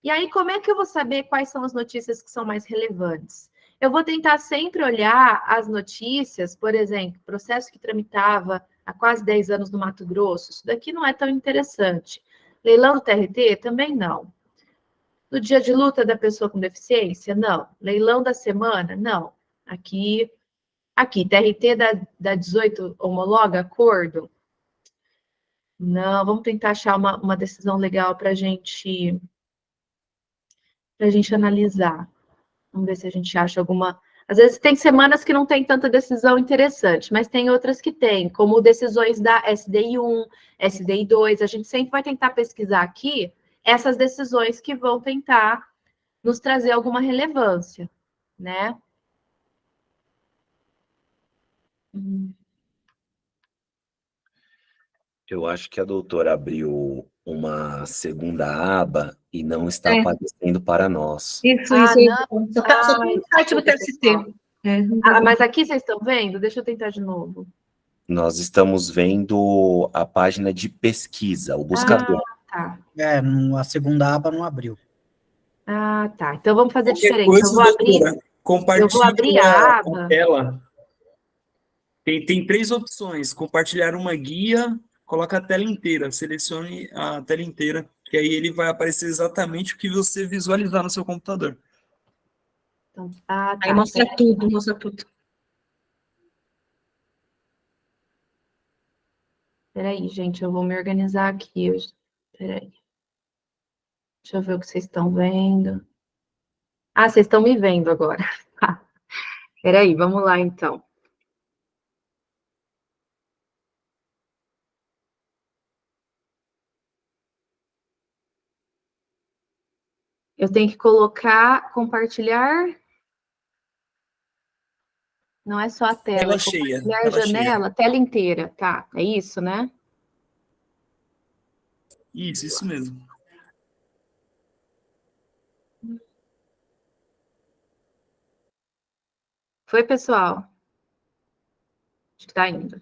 E aí, como é que eu vou saber quais são as notícias que são mais relevantes? Eu vou tentar sempre olhar as notícias, por exemplo, processo que tramitava há quase 10 anos no Mato Grosso, isso daqui não é tão interessante. Leilão do TRT? Também não. No dia de luta da pessoa com deficiência? Não. Leilão da semana? Não. Aqui, TRT da 18 homologa acordo? Não, vamos tentar achar uma decisão legal para a gente analisar. Vamos ver se a gente acha alguma. Às vezes tem semanas que não tem tanta decisão interessante, mas tem outras que tem, como decisões da SDI1, SDI2. A gente sempre vai tentar pesquisar aqui essas decisões que vão tentar nos trazer alguma relevância, né? Eu acho que a doutora abriu uma segunda aba e não está aparecendo para nós. Isso. Não. Só tem no site do TST. Mas aqui vocês estão vendo? Deixa eu tentar de novo. Nós estamos vendo a página de pesquisa, o buscador. Tá. A segunda aba não abriu. Tá. Então vamos fazer Qualquer diferente. coisa, Eu vou abrir, doutora, compartilha eu vou abrir a aba. tela. Tem 3 opções. Compartilhar uma guia, coloca a tela inteira, selecione a tela inteira, que aí ele vai aparecer exatamente o que você visualizar no seu computador. Então, tá. Aí mostra tudo. Peraí, gente, eu vou me organizar aqui. Peraí. Deixa eu ver o que vocês estão vendo. Vocês estão me vendo agora. Peraí, vamos lá, então. Eu tenho que colocar, compartilhar. Não é só a tela. Tela cheia. Compartilhar janela, tela inteira. Tá, é isso, né? Isso mesmo. Foi, pessoal? Acho que tá indo.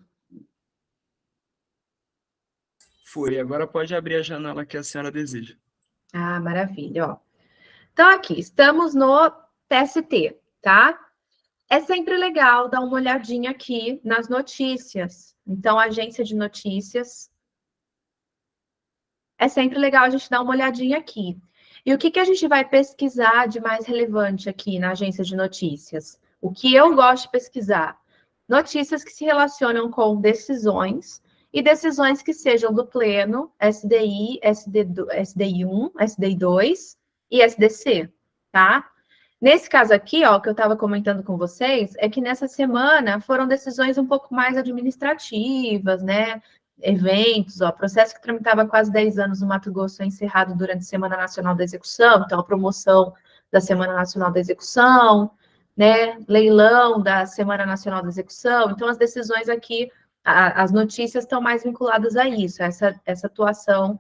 Foi. Agora pode abrir a janela que a senhora deseja. Maravilha, ó. Então, aqui, estamos no TST, tá? É sempre legal dar uma olhadinha aqui nas notícias. Então, a agência de notícias. É sempre legal a gente dar uma olhadinha aqui. E o que a gente vai pesquisar de mais relevante aqui na agência de notícias? O que eu gosto de pesquisar? Notícias que se relacionam com decisões e decisões que sejam do pleno, SDI, SDI1, SDI2 e SDC, tá? Nesse caso aqui, ó, que eu estava comentando com vocês, é que nessa semana foram decisões um pouco mais administrativas, né? Eventos, ó, processo que tramitava há quase 10 anos no Mato Grosso foi encerrado durante a Semana Nacional da Execução, então a promoção da Semana Nacional da Execução, né? Leilão da Semana Nacional da Execução. Então, as decisões aqui, as notícias estão mais vinculadas a isso, essa atuação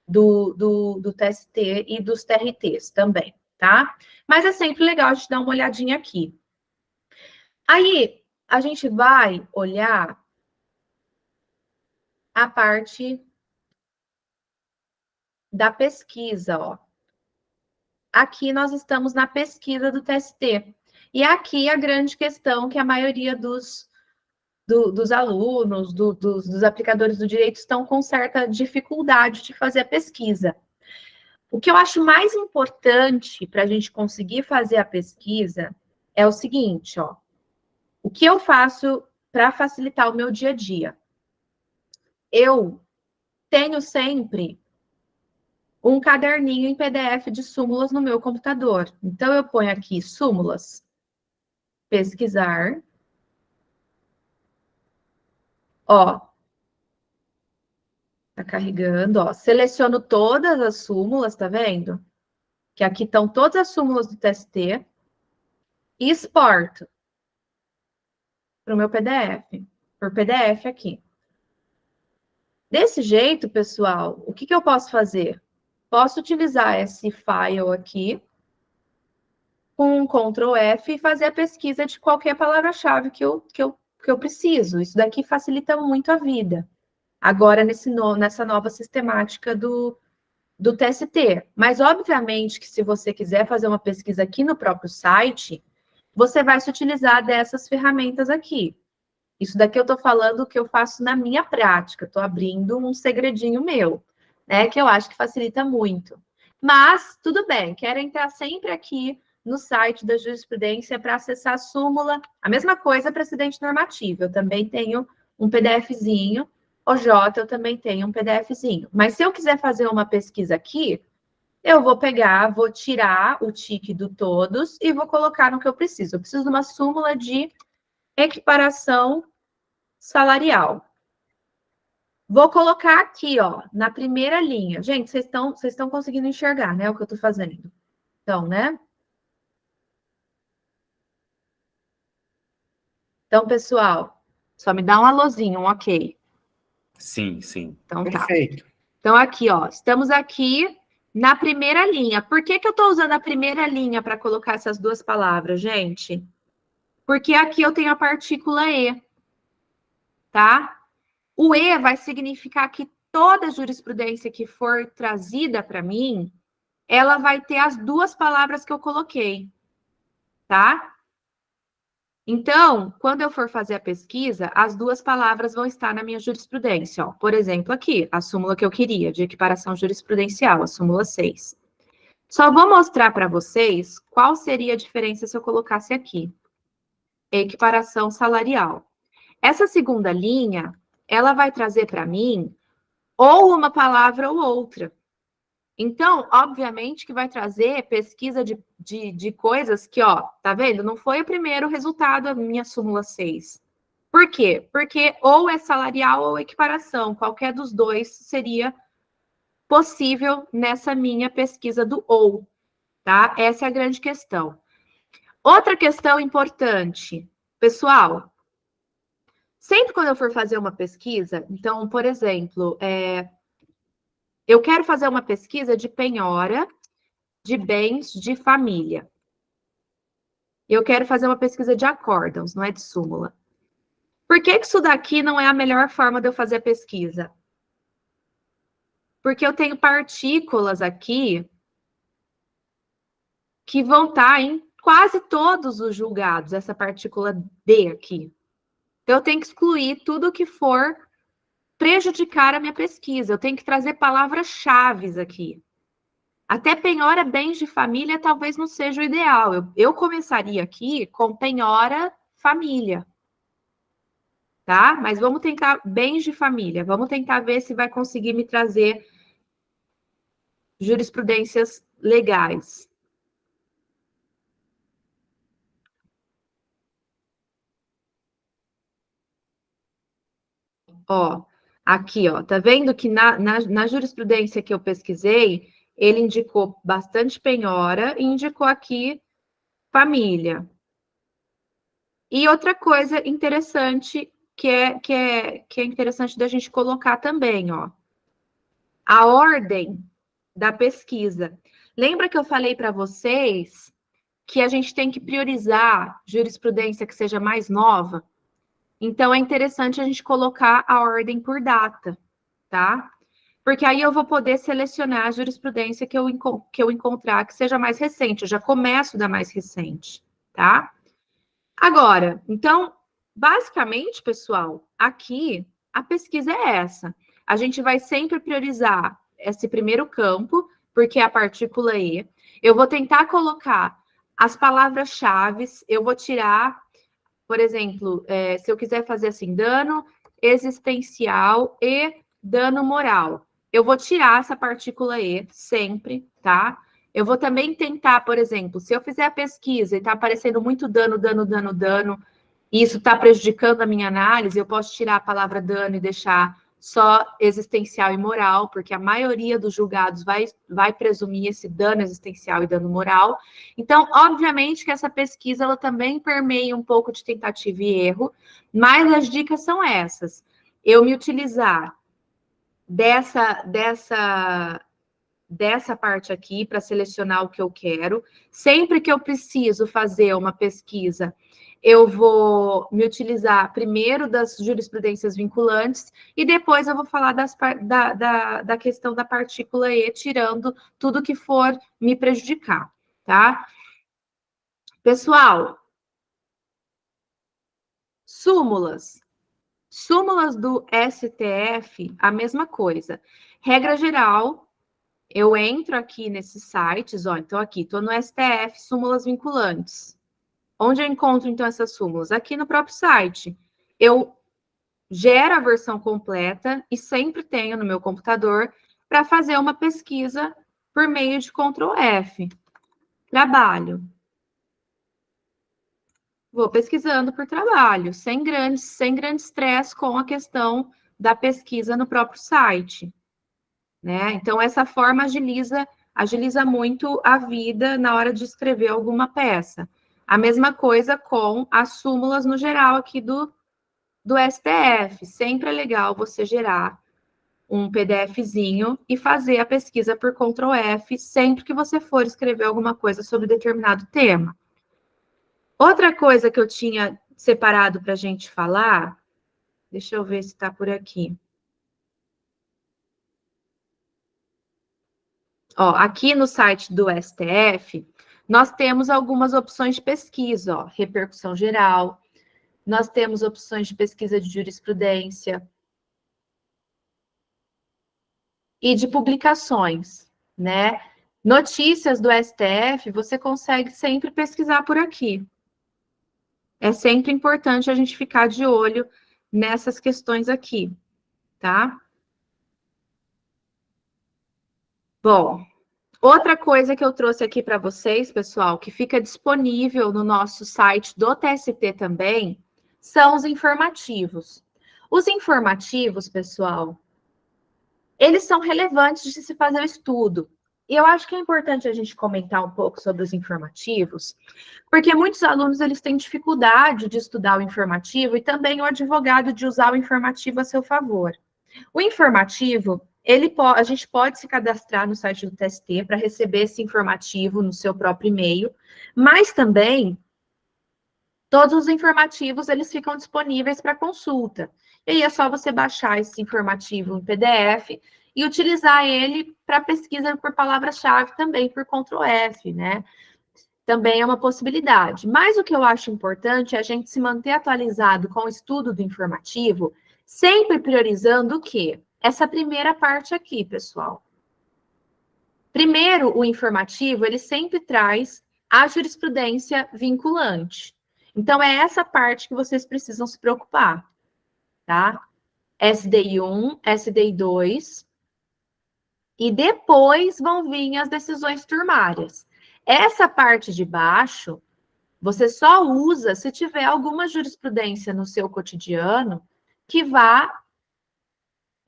do TST e dos TRTs também, tá? Mas é sempre legal a gente dar uma olhadinha aqui. Aí, a gente vai olhar a parte da pesquisa, ó. Aqui nós estamos na pesquisa do TST. E aqui a grande questão que a maioria dos alunos, dos aplicadores do direito estão com certa dificuldade de fazer a pesquisa. O que eu acho mais importante para a gente conseguir fazer a pesquisa é o seguinte, ó. O que eu faço para facilitar o meu dia a dia? Eu tenho sempre um caderninho em PDF de súmulas no meu computador. Então, eu ponho aqui súmulas, pesquisar. Ó, tá carregando, ó. Seleciono todas as súmulas, tá vendo? Que aqui estão todas as súmulas do TST. E exporto para o meu PDF, por PDF aqui. Desse jeito, pessoal, o que eu posso fazer? Posso utilizar esse file aqui com um Ctrl F e fazer a pesquisa de qualquer palavra-chave que eu preciso. Isso daqui facilita muito a vida. Agora, nessa nova sistemática do TST. Mas, obviamente, que se você quiser fazer uma pesquisa aqui no próprio site, você vai se utilizar dessas ferramentas aqui. Isso daqui eu estou falando que eu faço na minha prática. Estou abrindo um segredinho meu, né? Que eu acho que facilita muito. Mas, tudo bem, quero entrar sempre aqui no site da jurisprudência para acessar a súmula. A mesma coisa para acidente normativo. Eu também tenho um PDFzinho. OJ, eu também tenho um PDFzinho. Mas se eu quiser fazer uma pesquisa aqui, eu vou pegar, vou tirar o tique do todos e vou colocar no que eu preciso. Eu preciso de uma súmula de equiparação salarial. Vou colocar aqui, ó, na primeira linha. Gente, vocês estão conseguindo enxergar, né, o que eu estou fazendo? Então, né? Então, pessoal, só me dá um alôzinho, um ok. Sim, sim. Então, tá. Perfeito. Então, aqui, ó, estamos aqui na primeira linha. Por que eu estou usando a primeira linha para colocar essas duas palavras, gente? Porque aqui eu tenho a partícula E, tá? O E vai significar que toda jurisprudência que for trazida para mim, ela vai ter as duas palavras que eu coloquei, tá? Então, quando eu for fazer a pesquisa, as duas palavras vão estar na minha jurisprudência, ó. Por exemplo, aqui, a súmula que eu queria, de equiparação jurisprudencial, a súmula 6. Só vou mostrar para vocês qual seria a diferença se eu colocasse aqui. Equiparação salarial. Essa segunda linha, ela vai trazer para mim ou uma palavra ou outra. Então, obviamente que vai trazer pesquisa de coisas que, ó, tá vendo? Não foi o primeiro resultado a minha súmula 6. Por quê? Porque ou é salarial ou equiparação. Qualquer dos dois seria possível nessa minha pesquisa do ou, tá? Essa é a grande questão. Outra questão importante, pessoal, sempre quando eu for fazer uma pesquisa, então, por exemplo, eu quero fazer uma pesquisa de penhora de bens de família. Eu quero fazer uma pesquisa de acórdãos, não é de súmula. Por que isso daqui não é a melhor forma de eu fazer a pesquisa? Porque eu tenho partículas aqui que vão estar em quase todos os julgados, essa partícula D aqui. Então, eu tenho que excluir tudo que for prejudicar a minha pesquisa. Eu tenho que trazer palavras-chave aqui. Até penhora bens de família talvez não seja o ideal. Eu começaria aqui com penhora família. Tá? Mas vamos tentar bens de família. Vamos tentar ver se vai conseguir me trazer jurisprudências legais. Ó, aqui, ó, tá vendo que na jurisprudência que eu pesquisei, ele indicou bastante penhora e indicou aqui família. E outra coisa interessante que é interessante da gente colocar também, ó, a ordem da pesquisa. Lembra que eu falei para vocês que a gente tem que priorizar jurisprudência que seja mais nova? Então, é interessante a gente colocar a ordem por data, tá? Porque aí eu vou poder selecionar a jurisprudência que eu encontrar que seja mais recente. Eu já começo da mais recente, tá? Agora, então, basicamente, pessoal, aqui a pesquisa é essa. A gente vai sempre priorizar esse primeiro campo, porque é a partícula E. Eu vou tentar colocar as palavras-chave, eu vou tirar, por exemplo, se eu quiser fazer assim, dano existencial e dano moral. Eu vou tirar essa partícula E sempre, tá? Eu vou também tentar, por exemplo, se eu fizer a pesquisa e está aparecendo muito dano, e isso está prejudicando a minha análise, eu posso tirar a palavra dano e deixar só existencial e moral, porque a maioria dos julgados vai presumir esse dano existencial e dano moral. Então, obviamente que essa pesquisa ela também permeia um pouco de tentativa e erro, mas as dicas são essas. Eu me utilizar dessa parte aqui para selecionar o que eu quero. Sempre que eu preciso fazer uma pesquisa, eu vou me utilizar primeiro das jurisprudências vinculantes e depois eu vou falar da questão da partícula E, tirando tudo que for me prejudicar, tá? Pessoal, súmulas. Súmulas do STF, a mesma coisa. Regra geral, eu entro aqui nesses sites, ó, então aqui, estou no STF, súmulas vinculantes. Onde eu encontro, então, essas súmulas? Aqui no próprio site. Eu gero a versão completa e sempre tenho no meu computador para fazer uma pesquisa por meio de Ctrl F. Trabalho. Vou pesquisando por trabalho, sem grande estresse com a questão da pesquisa no próprio site, né? Então, essa forma agiliza muito a vida na hora de escrever alguma peça. A mesma coisa com as súmulas no geral aqui do STF. Sempre é legal você gerar um PDFzinho e fazer a pesquisa por Ctrl F sempre que você for escrever alguma coisa sobre determinado tema. Outra coisa que eu tinha separado para a gente falar, deixa eu ver se está por aqui. Ó, aqui no site do STF, nós temos algumas opções de pesquisa, ó, repercussão geral, nós temos opções de pesquisa de jurisprudência e de publicações, né? Notícias do STF, você consegue sempre pesquisar por aqui. É sempre importante a gente ficar de olho nessas questões aqui, tá? Bom, outra coisa que eu trouxe aqui para vocês, pessoal, que fica disponível no nosso site do TST também, são os informativos. Os informativos, pessoal, eles são relevantes de se fazer o estudo. E eu acho que é importante a gente comentar um pouco sobre os informativos, porque muitos alunos eles têm dificuldade de estudar o informativo e também o advogado de usar o informativo a seu favor. O informativo, a gente pode se cadastrar no site do TST para receber esse informativo no seu próprio e-mail, mas também todos os informativos eles ficam disponíveis para consulta. E aí é só você baixar esse informativo em PDF e utilizar ele para pesquisa por palavra-chave também por Ctrl F, né? Também é uma possibilidade. Mas o que eu acho importante é a gente se manter atualizado com o estudo do informativo, sempre priorizando o quê? Essa primeira parte aqui, pessoal. Primeiro, o informativo, ele sempre traz a jurisprudência vinculante. Então, é essa parte que vocês precisam se preocupar, tá? SDI 1, SDI 2, e depois vão vir as decisões turmárias. Essa parte de baixo, você só usa se tiver alguma jurisprudência no seu cotidiano que vá,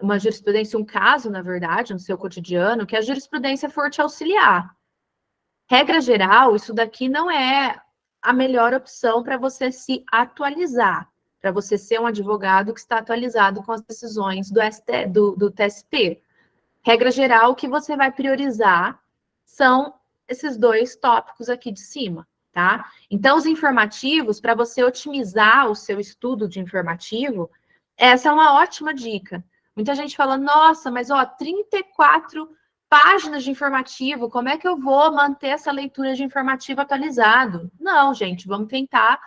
uma jurisprudência, um caso, na verdade, no seu cotidiano, que a jurisprudência for te auxiliar. Regra geral, isso daqui não é a melhor opção para você se atualizar, para você ser um advogado que está atualizado com as decisões do TST. Regra geral, o que você vai priorizar são esses 2 tópicos aqui de cima, tá? Então, os informativos, para você otimizar o seu estudo de informativo, essa é uma ótima dica. Muita gente fala, nossa, mas ó, 34 páginas de informativo, como é que eu vou manter essa leitura de informativo atualizado? Não, gente, vamos tentar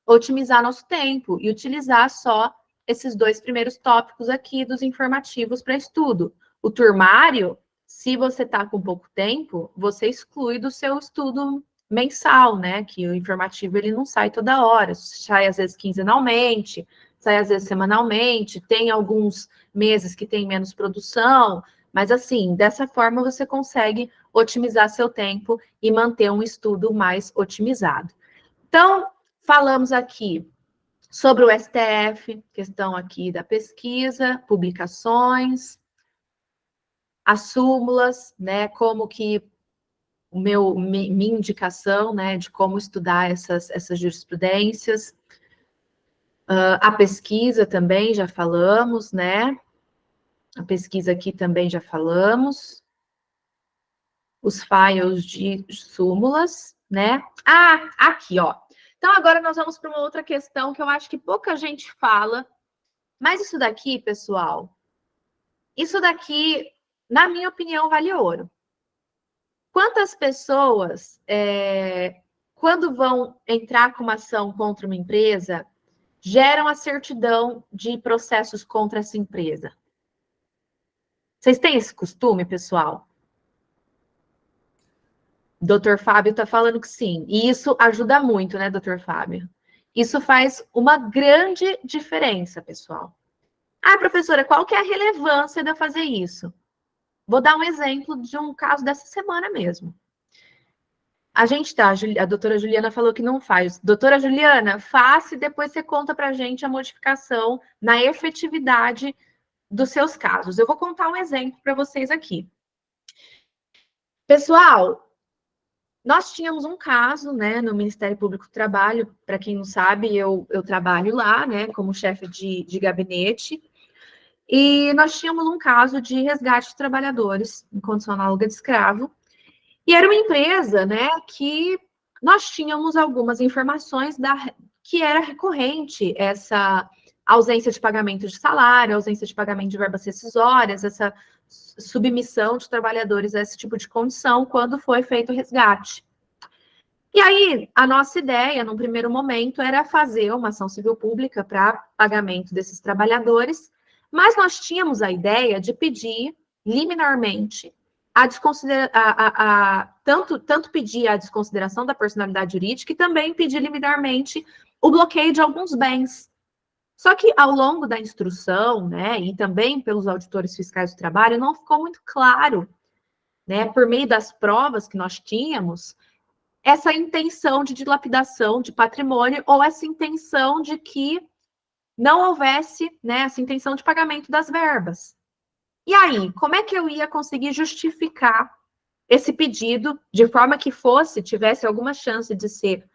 otimizar nosso tempo e utilizar só esses 2 primeiros tópicos aqui dos informativos para estudo. O turmário, se você está com pouco tempo, você exclui do seu estudo mensal, né? Que o informativo ele não sai toda hora, sai às vezes quinzenalmente, sai às vezes semanalmente, tem alguns meses que tem menos produção, mas assim, dessa forma você consegue otimizar seu tempo e manter um estudo mais otimizado. Então, falamos aqui sobre o STF, questão aqui da pesquisa, publicações, as súmulas, né, como que minha indicação, né, de como estudar essas jurisprudências, a pesquisa também já falamos, né, a pesquisa aqui também já falamos, os files de súmulas, né, aqui, ó, então agora nós vamos para uma outra questão que eu acho que pouca gente fala, mas isso daqui, pessoal, isso daqui, na minha opinião, vale ouro. Quantas pessoas, quando vão entrar com uma ação contra uma empresa, geram a certidão de processos contra essa empresa? Vocês têm esse costume, pessoal? Dr. Fábio está falando que sim. E isso ajuda muito, né, Dr. Fábio? Isso faz uma grande diferença, pessoal. Ah, professora, qual que é a relevância de eu fazer isso? Vou dar um exemplo de um caso dessa semana mesmo. A doutora Juliana falou que não faz. Doutora Juliana, faça e depois você conta para a gente a modificação na efetividade dos seus casos. Eu vou contar um exemplo para vocês aqui. Pessoal, nós tínhamos um caso, né, no Ministério Público do Trabalho. Para quem não sabe, eu trabalho lá, né, como chefe de gabinete. E nós tínhamos um caso de resgate de trabalhadores em condição análoga de escravo. E era uma empresa, né, que nós tínhamos algumas informações que era recorrente essa ausência de pagamento de salário, ausência de pagamento de verbas rescisórias, essa submissão de trabalhadores a esse tipo de condição quando foi feito o resgate. E aí, a nossa ideia, num primeiro momento, era fazer uma ação civil pública para pagamento desses trabalhadores, mas nós tínhamos a ideia de pedir liminarmente tanto pedir a desconsideração da personalidade jurídica e também pedir liminarmente o bloqueio de alguns bens. Só que ao longo da instrução, né, e também pelos auditores fiscais do trabalho, não ficou muito claro, né, por meio das provas que nós tínhamos, essa intenção de dilapidação de patrimônio ou essa intenção de que não houvesse, né, essa intenção de pagamento das verbas. E aí, como é que eu ia conseguir justificar esse pedido de forma que tivesse alguma chance de ser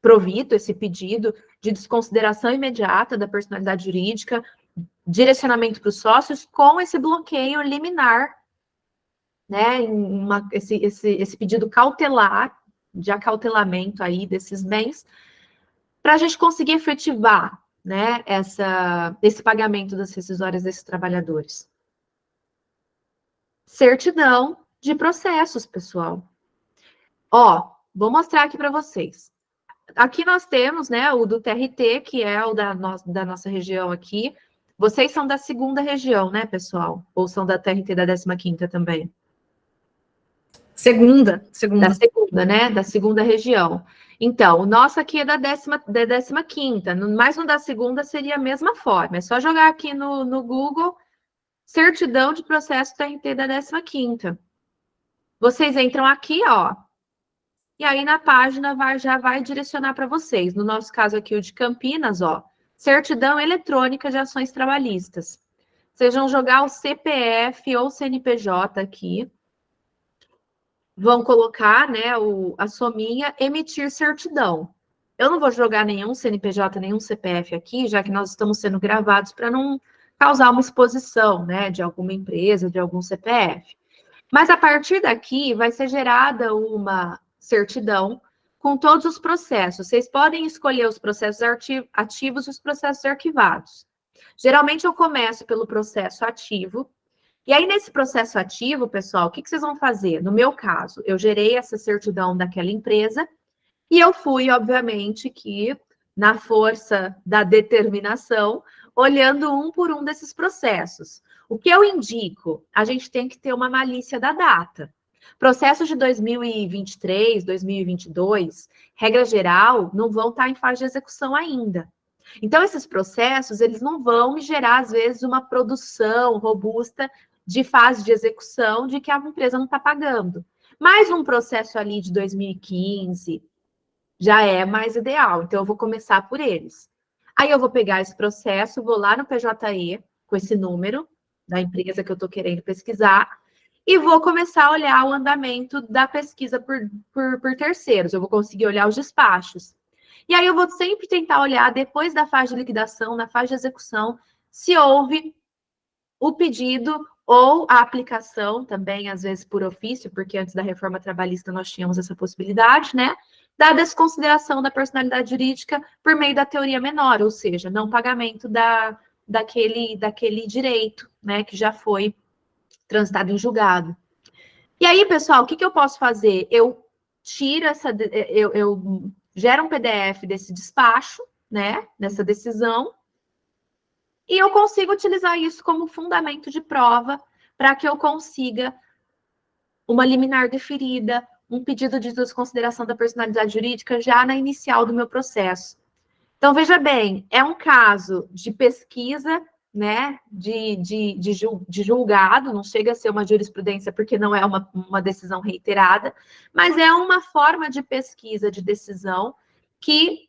provido esse pedido de desconsideração imediata da personalidade jurídica, direcionamento para os sócios, com esse bloqueio liminar, né, esse pedido cautelar, de acautelamento aí desses bens, para a gente conseguir efetivar, né, esse pagamento das rescisórias desses trabalhadores. Certidão de processos, pessoal. Ó, vou mostrar aqui para vocês. Aqui nós temos, né, o do TRT, que é o da nossa região aqui. Vocês são da 2ª região, né, pessoal? Ou são da TRT da 15ª também? Segunda. Da segunda, né? Da 2ª região. Então, o nosso aqui é da 15ª, mas no da 2ª seria a mesma forma. É só jogar aqui no Google, certidão de processo TRT da 15ª. Vocês entram aqui, ó, e aí na página já vai direcionar para vocês. No nosso caso aqui, o de Campinas, ó, certidão eletrônica de ações trabalhistas. Vocês vão jogar o CPF ou CNPJ aqui, vão colocar, né, a sominha, emitir certidão. Eu não vou jogar nenhum CNPJ, nenhum CPF aqui, já que nós estamos sendo gravados para não causar uma exposição, né, de alguma empresa, de algum CPF. Mas a partir daqui vai ser gerada uma certidão com todos os processos. Vocês podem escolher os processos ativos e os processos arquivados. Geralmente eu começo pelo processo ativo. E aí, nesse processo ativo, pessoal, o que vocês vão fazer? No meu caso, eu gerei essa certidão daquela empresa e eu fui, obviamente, que na força da determinação, olhando um por um desses processos. O que eu indico? A gente tem que ter uma malícia da data. Processos de 2023, 2022, regra geral, não vão estar em fase de execução ainda. Então, esses processos, eles não vão me gerar, às vezes, uma produção robusta de fase de execução de que a empresa não está pagando. Mas um processo ali de 2015 já é mais ideal, então eu vou começar por eles. Aí eu vou pegar esse processo, vou lá no PJE com esse número da empresa que eu estou querendo pesquisar e vou começar a olhar o andamento da pesquisa por terceiros. Eu vou conseguir olhar os despachos. E aí eu vou sempre tentar olhar, depois da fase de liquidação, na fase de execução, se houve o pedido ou a aplicação também, às vezes por ofício, porque antes da reforma trabalhista nós tínhamos essa possibilidade, né? Da desconsideração da personalidade jurídica por meio da teoria menor, ou seja, não pagamento daquele direito, né? Que já foi transitado em julgado. E aí, pessoal, o que eu posso fazer? Eu tiro eu gero um PDF desse despacho, né? Dessa decisão, e eu consigo utilizar isso como fundamento de prova para que eu consiga uma liminar deferida, um pedido de desconsideração da personalidade jurídica já na inicial do meu processo. Então, veja bem, é um caso de pesquisa, né, de julgado, não chega a ser uma jurisprudência porque não é uma decisão reiterada, mas é uma forma de pesquisa de decisão que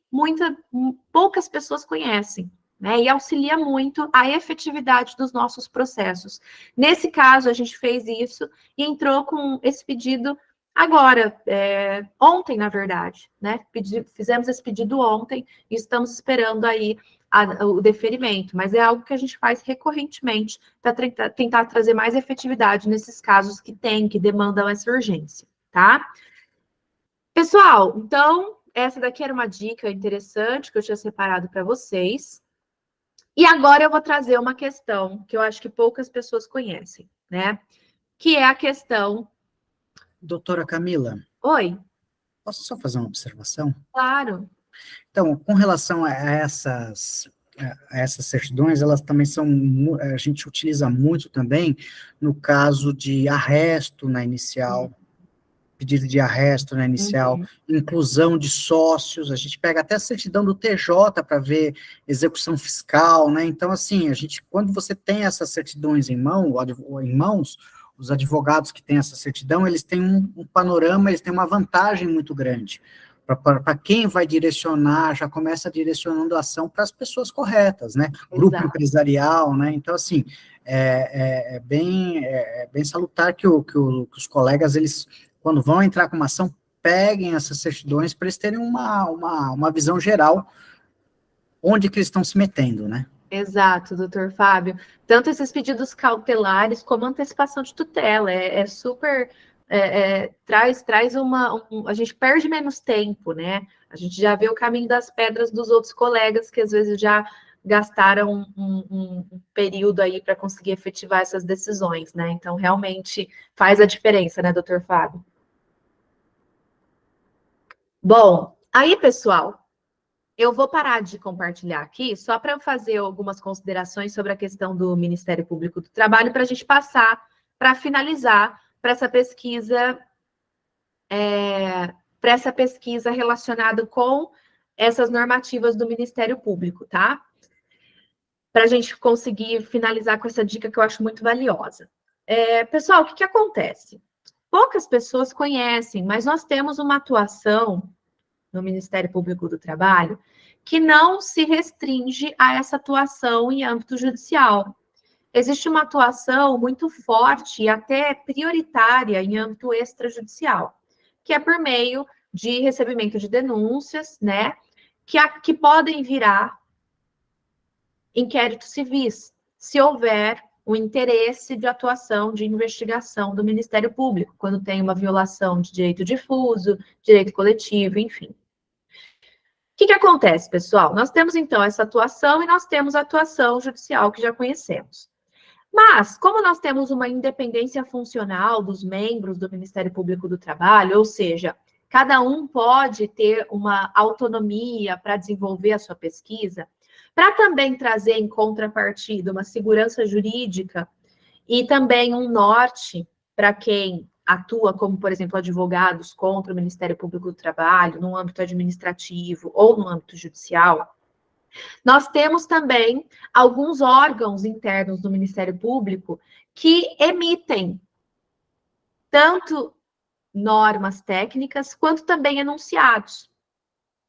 poucas pessoas conhecem, né, e auxilia muito a efetividade dos nossos processos. Nesse caso, a gente fez isso e entrou com esse pedido agora, ontem, na verdade, né? Fizemos esse pedido ontem e estamos esperando aí o deferimento, mas é algo que a gente faz recorrentemente para tentar trazer mais efetividade nesses casos que demandam essa urgência, tá? Pessoal, então, essa daqui era uma dica interessante que eu tinha separado para vocês. E agora eu vou trazer uma questão que eu acho que poucas pessoas conhecem, né? Que é a questão... Doutora Camila, Oi, posso só fazer uma observação? claro. Então, com relação a essas certidões, elas também a gente utiliza muito também no caso de arresto na inicial, pedido de arresto na inicial, inclusão de sócios, a gente pega até a certidão do TJ para ver execução fiscal, né? Então, assim, quando você tem essas certidões em mãos, os advogados que têm essa certidão, eles têm um panorama, eles têm uma vantagem muito grande. Para quem vai direcionar, já começa direcionando a ação para as pessoas corretas, né? Grupo empresarial, né? Então, assim, é bem salutar que os colegas, eles, quando vão entrar com uma ação, peguem essas certidões para eles terem uma visão geral onde que eles estão se metendo, né? Exato, doutor Fábio. Tanto esses pedidos cautelares como a antecipação de tutela. Super... traz a gente perde menos tempo, né? A gente já vê o caminho das pedras dos outros colegas que às vezes já gastaram um período aí para conseguir efetivar essas decisões, né? Então, realmente faz a diferença, né, doutor Fábio? Bom, aí, pessoal, eu vou parar de compartilhar aqui só para eu fazer algumas considerações sobre a questão do Ministério Público do Trabalho para a gente passar para finalizar para essa pesquisa relacionada com essas normativas do Ministério Público, tá? Para a gente conseguir finalizar com essa dica que eu acho muito valiosa. Pessoal, o que acontece? Poucas pessoas conhecem, mas nós temos uma atuação no Ministério Público do Trabalho que não se restringe a essa atuação em âmbito judicial. Existe uma atuação muito forte e até prioritária em âmbito extrajudicial, que é por meio de recebimento de denúncias, né, que podem virar inquéritos civis, se houver o interesse de atuação, de investigação do Ministério Público, quando tem uma violação de direito difuso, direito coletivo, enfim. O que acontece, pessoal? Nós temos, então, essa atuação e nós temos a atuação judicial que já conhecemos. Mas, como nós temos uma independência funcional dos membros do Ministério Público do Trabalho, ou seja, cada um pode ter uma autonomia para desenvolver a sua pesquisa, para também trazer em contrapartida uma segurança jurídica e também um norte para quem atua como, por exemplo, advogados contra o Ministério Público do Trabalho, no âmbito administrativo ou no âmbito judicial, nós temos também alguns órgãos internos do Ministério Público que emitem tanto normas técnicas quanto também enunciados.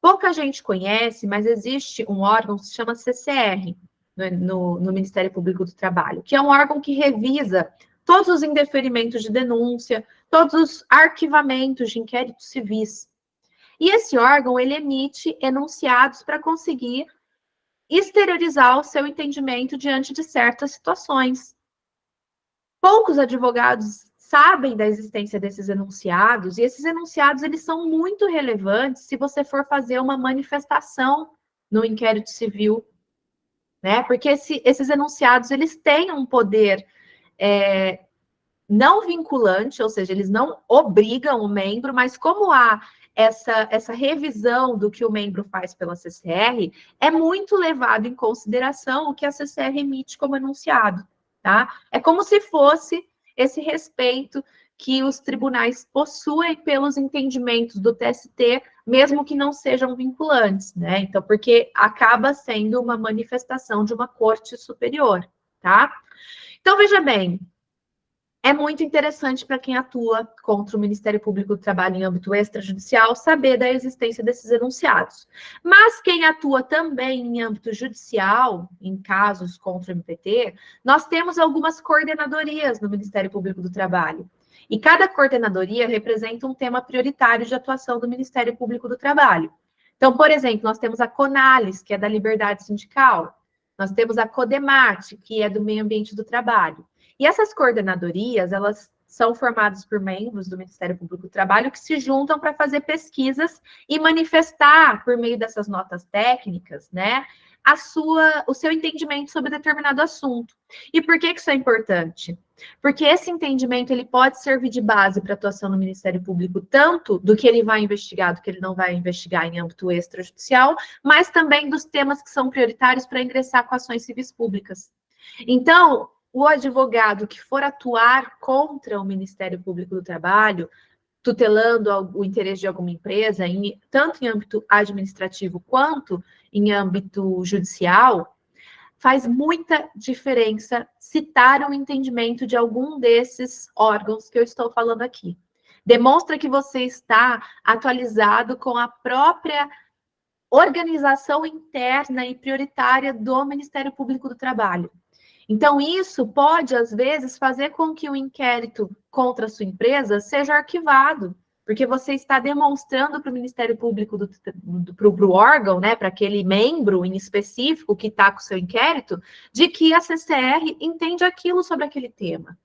Pouca gente conhece, mas existe um órgão que se chama CCR no Ministério Público do Trabalho, que é um órgão que revisa todos os indeferimentos de denúncia, todos os arquivamentos de inquéritos civis. E esse órgão, ele emite enunciados para conseguir exteriorizar o seu entendimento diante de certas situações. Poucos advogados sabem da existência desses enunciados, e esses enunciados, eles são muito relevantes se você for fazer uma manifestação no inquérito civil, né? Porque esses enunciados, eles têm um poder não vinculante, ou seja, eles não obrigam o membro, mas como há essa revisão do que o membro faz pela CCR, é muito levado em consideração o que a CCR emite como enunciado, tá? É como se fosse esse respeito que os tribunais possuem pelos entendimentos do TST, mesmo que não sejam vinculantes, né? Então, porque acaba sendo uma manifestação de uma corte superior, tá? Então, veja bem, é muito interessante para quem atua contra o Ministério Público do Trabalho em âmbito extrajudicial saber da existência desses enunciados. Mas quem atua também em âmbito judicial, em casos contra o MPT, nós temos algumas coordenadorias no Ministério Público do Trabalho. E cada coordenadoria representa um tema prioritário de atuação do Ministério Público do Trabalho. Então, por exemplo, nós temos a CONALES, que é da Liberdade Sindical. Nós temos a CODEMAT, que é do Meio Ambiente do Trabalho. E essas coordenadorias, elas são formadas por membros do Ministério Público do Trabalho que se juntam para fazer pesquisas e manifestar, por meio dessas notas técnicas, né, o seu entendimento sobre determinado assunto. E por que isso é importante? Porque esse entendimento, ele pode servir de base para a atuação no Ministério Público, tanto do que ele vai investigar, do que ele não vai investigar em âmbito extrajudicial, mas também dos temas que são prioritários para ingressar com ações civis públicas. Então, o advogado que for atuar contra o Ministério Público do Trabalho, tutelando o interesse de alguma empresa, tanto em âmbito administrativo quanto em âmbito judicial, faz muita diferença citar o entendimento de algum desses órgãos que eu estou falando aqui. Demonstra que você está atualizado com a própria organização interna e prioritária do Ministério Público do Trabalho. Então, isso pode, às vezes, fazer com que o inquérito contra a sua empresa seja arquivado, porque você está demonstrando para o Ministério Público, para o órgão, né, para aquele membro em específico que está com o seu inquérito, de que a CCR entende aquilo sobre aquele tema,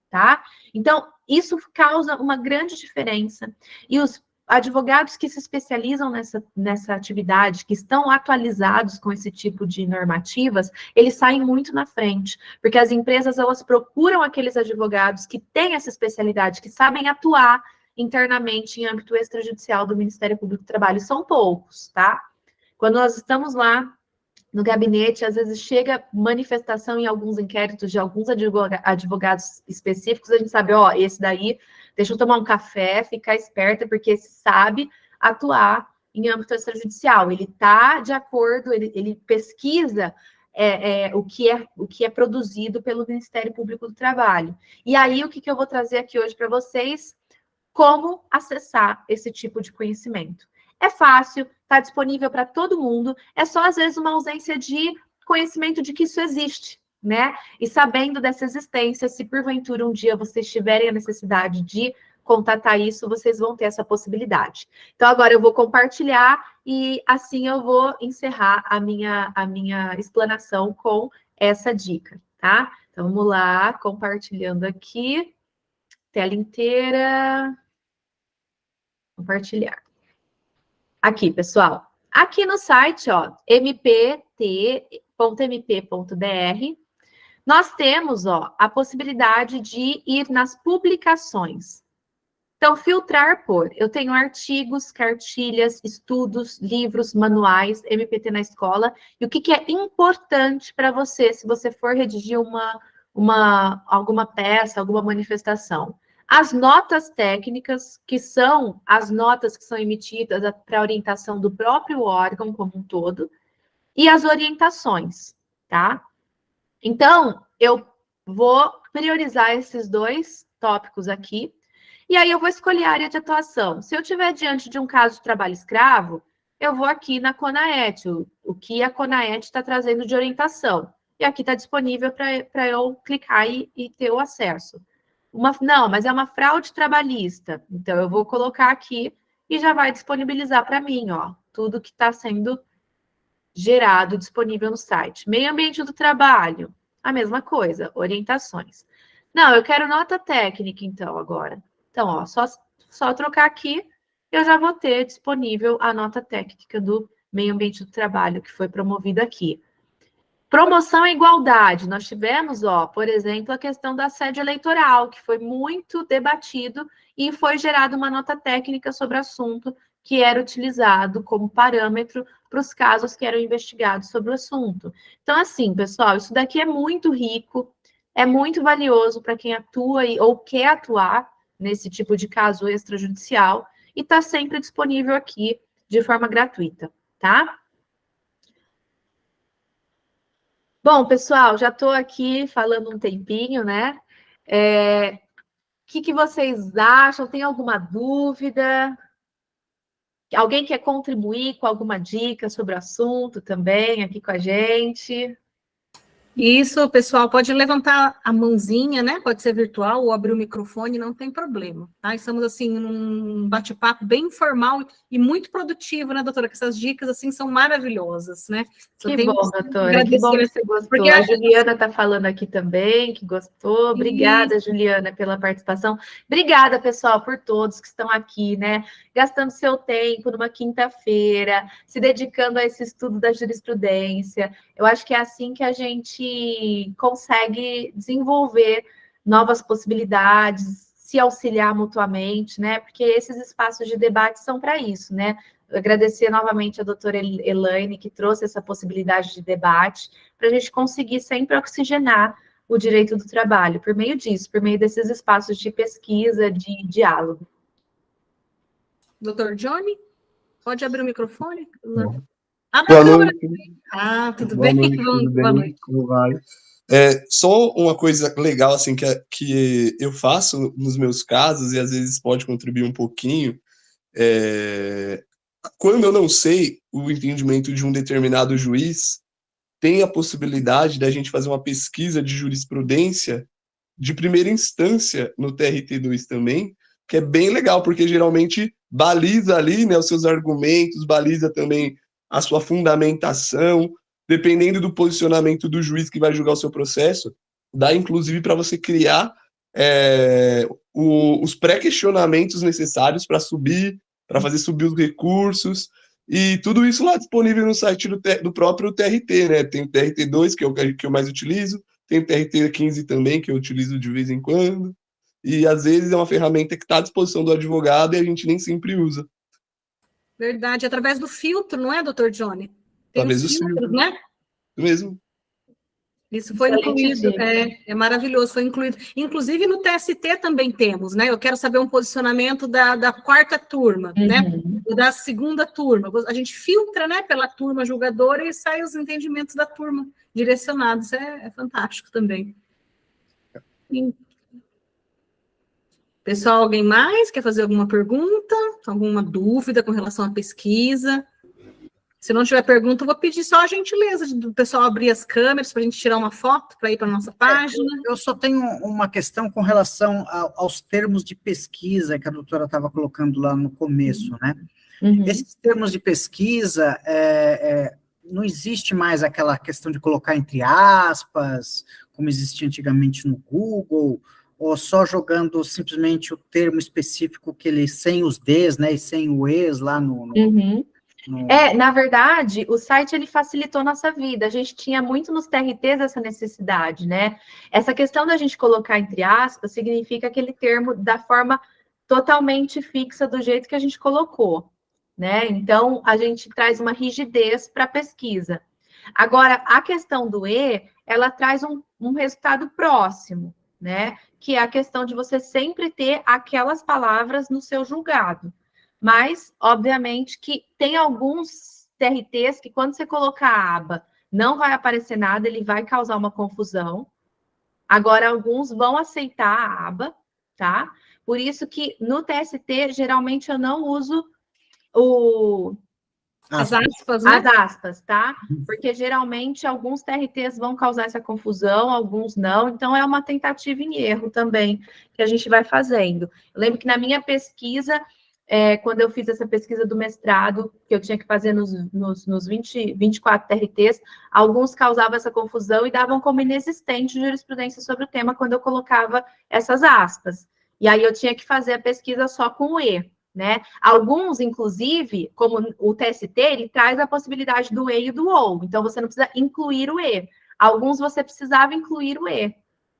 tá? Então, isso causa uma grande diferença. E os advogados que se especializam nessa atividade, que estão atualizados com esse tipo de normativas, eles saem muito na frente, porque as empresas, elas procuram aqueles advogados que têm essa especialidade, que sabem atuar internamente em âmbito extrajudicial do Ministério Público do Trabalho. São poucos, tá? Quando nós estamos lá no gabinete, às vezes chega manifestação em alguns inquéritos de alguns advogados específicos, a gente sabe, ó, esse daí, deixa eu tomar um café, ficar esperta, porque esse sabe atuar em âmbito extrajudicial. Ele está de acordo, ele pesquisa o que é produzido pelo Ministério Público do Trabalho. E aí, o que eu vou trazer aqui hoje para vocês? Como acessar esse tipo de conhecimento. É fácil, está disponível para todo mundo, é só, às vezes, uma ausência de conhecimento de que isso existe, né? E sabendo dessa existência, se porventura um dia vocês tiverem a necessidade de contatar isso, vocês vão ter essa possibilidade. Então, agora eu vou compartilhar e assim eu vou encerrar a minha explanação com essa dica, tá? Então, Então, vamos lá, compartilhando aqui, tela inteira, compartilhar. Aqui, pessoal, aqui no site, ó, mpt.mp.br, nós temos, ó, a possibilidade de ir nas publicações. Então, filtrar por, eu tenho artigos, cartilhas, estudos, livros, manuais, MPT na escola, e o que é importante para você, se você for redigir alguma peça, alguma manifestação. As notas técnicas, que são as notas que são emitidas para orientação do próprio órgão como um todo, e as orientações, tá? Então, eu vou priorizar esses 2 tópicos aqui, e aí eu vou escolher a área de atuação. Se eu estiver diante de um caso de trabalho escravo, eu vou aqui na CONAET, o que a CONAET está trazendo de orientação. E aqui está disponível para eu clicar e ter o acesso. Não, mas é uma fraude trabalhista. Então, eu vou colocar aqui e já vai disponibilizar para mim, ó, tudo que está sendo gerado, disponível no site. Meio ambiente do trabalho, a mesma coisa, orientações. Não, eu quero nota técnica, então, agora. Então, ó, só trocar aqui, eu já vou ter disponível a nota técnica do meio ambiente do trabalho, que foi promovida aqui. Promoção à igualdade. Nós tivemos, ó, por exemplo, a questão da sede eleitoral, que foi muito debatido e foi gerada uma nota técnica sobre o assunto, que era utilizado como parâmetro para os casos que eram investigados sobre o assunto. Então, assim, pessoal, isso daqui é muito rico, é muito valioso para quem atua ou quer atuar nesse tipo de caso extrajudicial, e está sempre disponível aqui de forma gratuita, tá? Bom, pessoal, já estou aqui falando um tempinho, né? O que vocês acham? Tem alguma dúvida? Alguém quer contribuir com alguma dica sobre o assunto também aqui com a gente? Isso, pessoal, pode levantar a mãozinha, né? Pode ser virtual ou abrir o microfone, não tem problema, tá? Estamos, assim, num bate-papo bem informal e muito produtivo, né, doutora? Que essas dicas, assim, são maravilhosas, né? Que bom, doutora, que bom que você gostou. Porque a Juliana está falando aqui também, que gostou. Obrigada, Juliana, pela participação. Obrigada, pessoal, por todos que estão aqui, né? Gastando seu tempo numa quinta-feira, se dedicando a esse estudo da jurisprudência. Eu acho que é assim que a gente consegue desenvolver novas possibilidades, se auxiliar mutuamente, né? Porque esses espaços de debate são para isso, né? Agradecer novamente a doutora Elaine, que trouxe essa possibilidade de debate, para a gente conseguir sempre oxigenar o direito do trabalho, por meio disso, por meio desses espaços de pesquisa, de diálogo. Doutor Johnny, pode abrir o microfone? Boa noite. Tudo Boa bem? Noite, tudo bem? Boa noite. Como vai? Só uma coisa legal assim que eu faço nos meus casos, e às vezes pode contribuir um pouquinho, quando eu não sei o entendimento de um determinado juiz, tem a possibilidade da gente fazer uma pesquisa de jurisprudência de primeira instância no TRT2 também, que é bem legal, porque geralmente baliza ali, né, os seus argumentos, baliza também a sua fundamentação, dependendo do posicionamento do juiz que vai julgar o seu processo, dá inclusive para você criar os pré-questionamentos necessários para fazer subir os recursos, e tudo isso lá disponível no site do próprio TRT, né? Tem o TRT2, que é o que eu mais utilizo, tem o TRT15 também, que eu utilizo de vez em quando, e às vezes é uma ferramenta que está à disposição do advogado e a gente nem sempre usa. Verdade, através do filtro, não é, doutor Johnny? Tem Talvez os o filtros, né? Mesmo. Isso foi incluído, é maravilhoso, foi incluído. Inclusive no TST também temos, né? Eu quero saber um posicionamento da quarta turma, né? Ou da segunda turma. A gente filtra, né, pela turma julgadora e sai os entendimentos da turma direcionados. É fantástico também. Pessoal, alguém mais quer fazer alguma pergunta? Alguma dúvida com relação à pesquisa? Se não tiver pergunta, eu vou pedir só a gentileza do pessoal abrir as câmeras para a gente tirar uma foto para ir para a nossa página. Eu só tenho uma questão com relação aos termos de pesquisa que a doutora estava colocando lá no começo, né? Esses termos de pesquisa, não existe mais aquela questão de colocar entre aspas, como existia antigamente no Google, ou só jogando simplesmente o termo específico que ele sem os Ds, né, e sem o Es lá no... Na verdade, o site ele facilitou nossa vida. A gente tinha muito nos TRTs essa necessidade, né? Essa questão da gente colocar entre aspas significa aquele termo da forma totalmente fixa do jeito que a gente colocou, né? Então, a gente traz uma rigidez para a pesquisa. Agora, a questão do E, ela traz um resultado próximo, né? Que é a questão de você sempre ter aquelas palavras no seu julgado. Mas, obviamente, que tem alguns TRTs que, quando você colocar a aba, não vai aparecer nada, ele vai causar uma confusão. Agora, alguns vão aceitar a aba, tá? Por isso que no TST, geralmente, eu não uso as aspas, né? As aspas, tá? Porque geralmente alguns TRTs vão causar essa confusão, alguns não. Então, é uma tentativa em erro também que a gente vai fazendo. Eu lembro que na minha pesquisa, quando eu fiz essa pesquisa do mestrado, que eu tinha que fazer nos 24 TRTs, alguns causavam essa confusão e davam como inexistente jurisprudência sobre o tema quando eu colocava essas aspas. E aí eu tinha que fazer a pesquisa só com o E, né? Alguns, inclusive, como o TST, ele traz a possibilidade do E e do OU. Então, você não precisa incluir o E. Alguns você precisava incluir o E,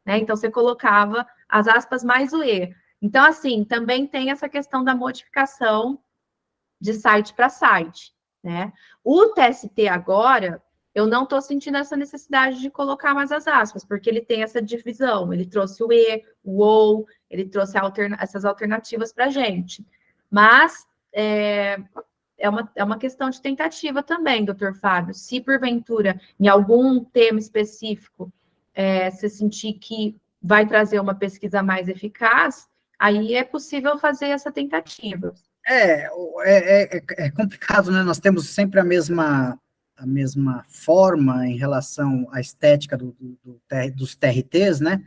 né? Então, você colocava as aspas mais o E. Então, assim, também tem essa questão da modificação de site para site, né? O TST agora, eu não estou sentindo essa necessidade de colocar mais as aspas, porque ele tem essa divisão, ele trouxe o E, o OU, ele trouxe essas alternativas para a gente. Mas é uma questão de tentativa também, doutor Fábio. Se, porventura, em algum tema específico, você sentir que vai trazer uma pesquisa mais eficaz, aí é possível fazer essa tentativa. É complicado, né? Nós temos sempre a mesma forma em relação à estética dos TRTs, né?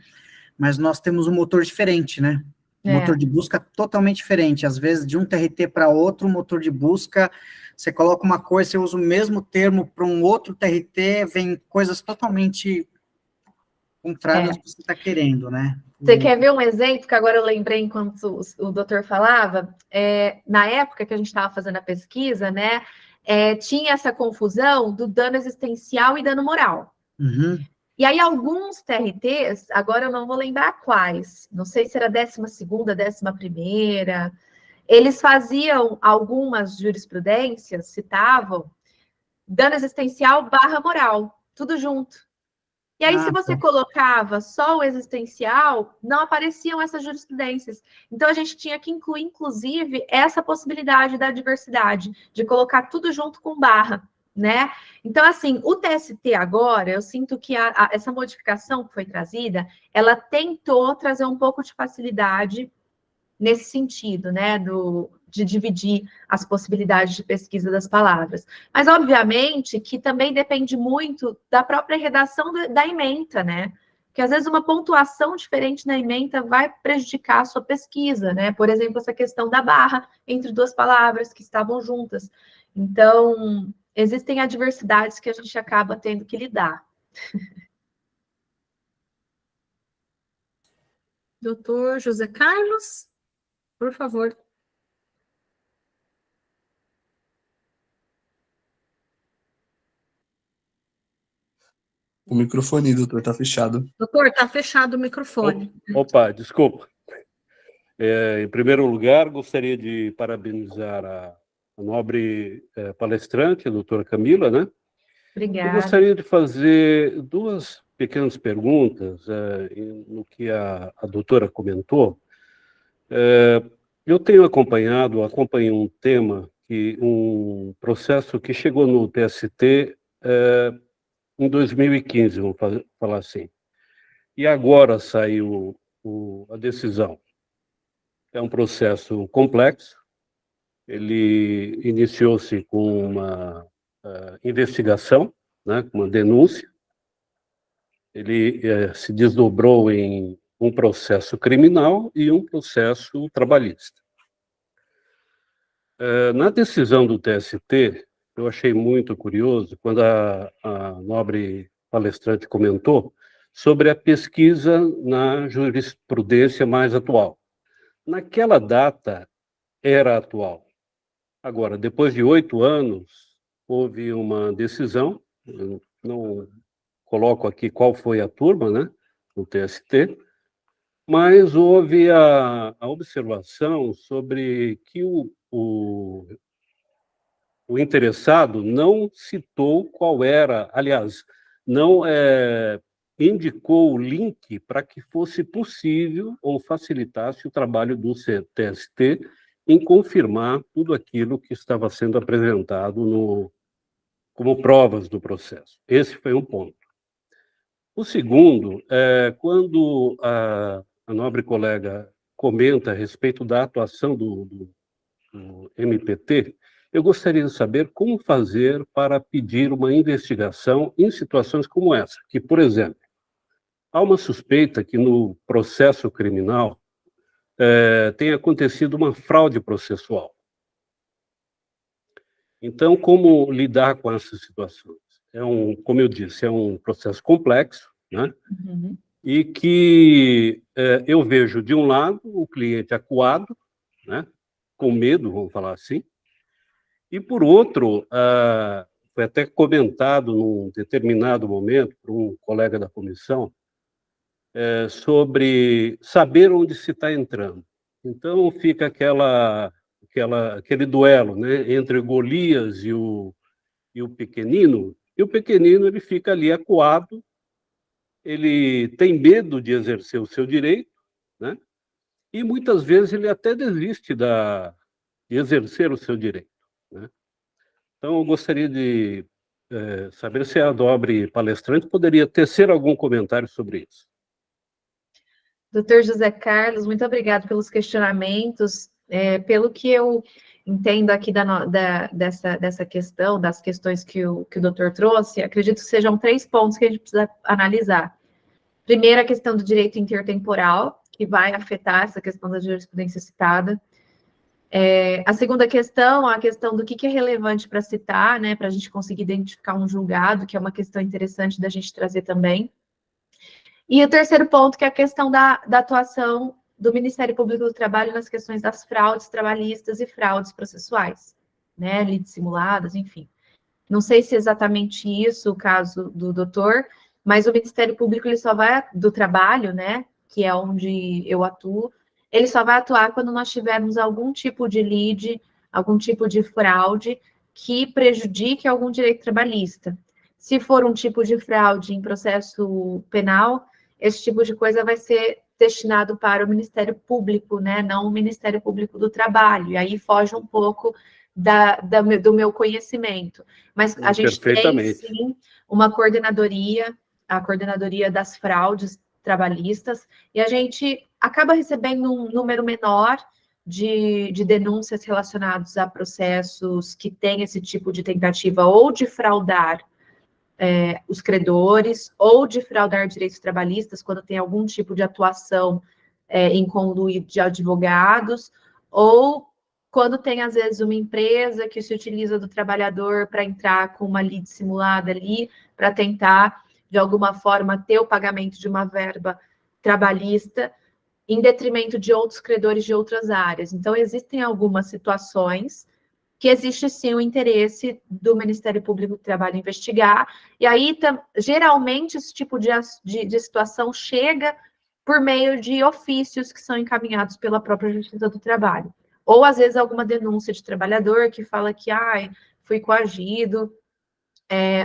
Mas nós temos um motor diferente, né? Um motor de busca totalmente diferente. Às vezes, de um TRT para outro, motor de busca, você coloca uma coisa, você usa o mesmo termo para um outro TRT, vem coisas totalmente contrárias ao que você está querendo, né? Você quer ver um exemplo que agora eu lembrei enquanto o doutor falava? Na época que a gente estava fazendo a pesquisa, né, tinha essa confusão do dano existencial e dano moral. Uhum. E aí, alguns TRTs, agora eu não vou lembrar quais, não sei se era 12ª, 11ª, eles faziam algumas jurisprudências, citavam, dano existencial / moral, tudo junto. E aí, se você colocava só o existencial, não apareciam essas jurisprudências. Então, a gente tinha que incluir, inclusive, essa possibilidade da diversidade, de colocar tudo junto com barra, né? Então, assim, o TST agora, eu sinto que essa modificação que foi trazida, ela tentou trazer um pouco de facilidade nesse sentido, né, de dividir as possibilidades de pesquisa das palavras. Mas, obviamente, que também depende muito da própria redação da ementa, né? Porque, às vezes, uma pontuação diferente na ementa vai prejudicar a sua pesquisa, né? Por exemplo, essa questão da barra entre duas palavras que estavam juntas. Então, existem adversidades que a gente acaba tendo que lidar. Doutor José Carlos, por favor. O microfone, doutor, está fechado. Doutor, está fechado o microfone. Opa, desculpa. Em primeiro lugar, gostaria de parabenizar a nobre palestrante, a doutora Camila, né? Obrigada. Eu gostaria de fazer duas pequenas perguntas no que a doutora comentou. Eu tenho acompanhei um tema, um processo que chegou no TST em 2015, vamos falar assim. E agora saiu a decisão. É um processo complexo, ele iniciou-se com uma investigação, né, uma denúncia, ele se desdobrou em um processo criminal e um processo trabalhista. Na decisão do TST, eu achei muito curioso quando a nobre palestrante comentou sobre a pesquisa na jurisprudência mais atual. Naquela data, era atual. Agora, depois de 8 anos, houve uma decisão, eu não coloco aqui qual foi a turma, né, no TST, mas houve a observação sobre que o interessado não citou qual era, aliás, não indicou o link para que fosse possível ou facilitasse o trabalho do TST em confirmar tudo aquilo que estava sendo apresentado como provas do processo. Esse foi um ponto. O segundo, quando a nobre colega comenta a respeito da atuação do MPT, eu gostaria de saber como fazer para pedir uma investigação em situações como essa, que, por exemplo, há uma suspeita que no processo criminal tenha acontecido uma fraude processual. Então, como lidar com essas situações? Como eu disse, é um processo complexo, né? Uhum. E que eu vejo, de um lado, o cliente acuado, né? Com medo, vamos falar assim, e, por outro, foi até comentado num determinado momento por um colega da comissão, sobre saber onde se está entrando. Então, fica aquele duelo, né, entre Golias e o pequenino, e o pequenino ele fica ali acuado, ele tem medo de exercer o seu direito, né, e muitas vezes ele até desiste de exercer o seu direito, né? Então, eu gostaria de saber se a nobre palestrante poderia tecer algum comentário sobre isso. Doutor José Carlos, muito obrigado pelos questionamentos. Pelo que eu entendo aqui dessa questão, das questões que o doutor trouxe, acredito que sejam 3 pontos que a gente precisa analisar. Primeiro, a questão do direito intertemporal, que vai afetar essa questão da jurisprudência citada. A segunda questão, a questão do que é relevante para citar, né, para a gente conseguir identificar um julgado, que é uma questão interessante da gente trazer também. E o terceiro ponto, que é a questão da atuação do Ministério Público do Trabalho nas questões das fraudes trabalhistas e fraudes processuais, né, ali dissimuladas, enfim. Não sei se é exatamente isso o caso do doutor, mas o Ministério Público ele só vai do trabalho, né, que é onde eu atuo, ele só vai atuar quando nós tivermos algum tipo de lide, algum tipo de fraude que prejudique algum direito trabalhista. Se for um tipo de fraude em processo penal, esse tipo de coisa vai ser destinado para o Ministério Público, né, não o Ministério Público do Trabalho, e aí foge um pouco do meu conhecimento. Mas a gente tem, sim, uma coordenadoria, a Coordenadoria das Fraudes Trabalhistas, e a gente acaba recebendo um número menor de denúncias relacionadas a processos que têm esse tipo de tentativa ou de fraudar os credores, ou de fraudar direitos trabalhistas, quando tem algum tipo de atuação em conluio de advogados, ou quando tem, às vezes, uma empresa que se utiliza do trabalhador para entrar com uma lide simulada ali, para tentar, de alguma forma, ter o pagamento de uma verba trabalhista, em detrimento de outros credores de outras áreas. Então, existem algumas situações que existe, sim, o interesse do Ministério Público do Trabalho investigar, e aí, geralmente, esse tipo de situação chega por meio de ofícios que são encaminhados pela própria Justiça do Trabalho. Ou, às vezes, alguma denúncia de trabalhador que fala que, fui coagido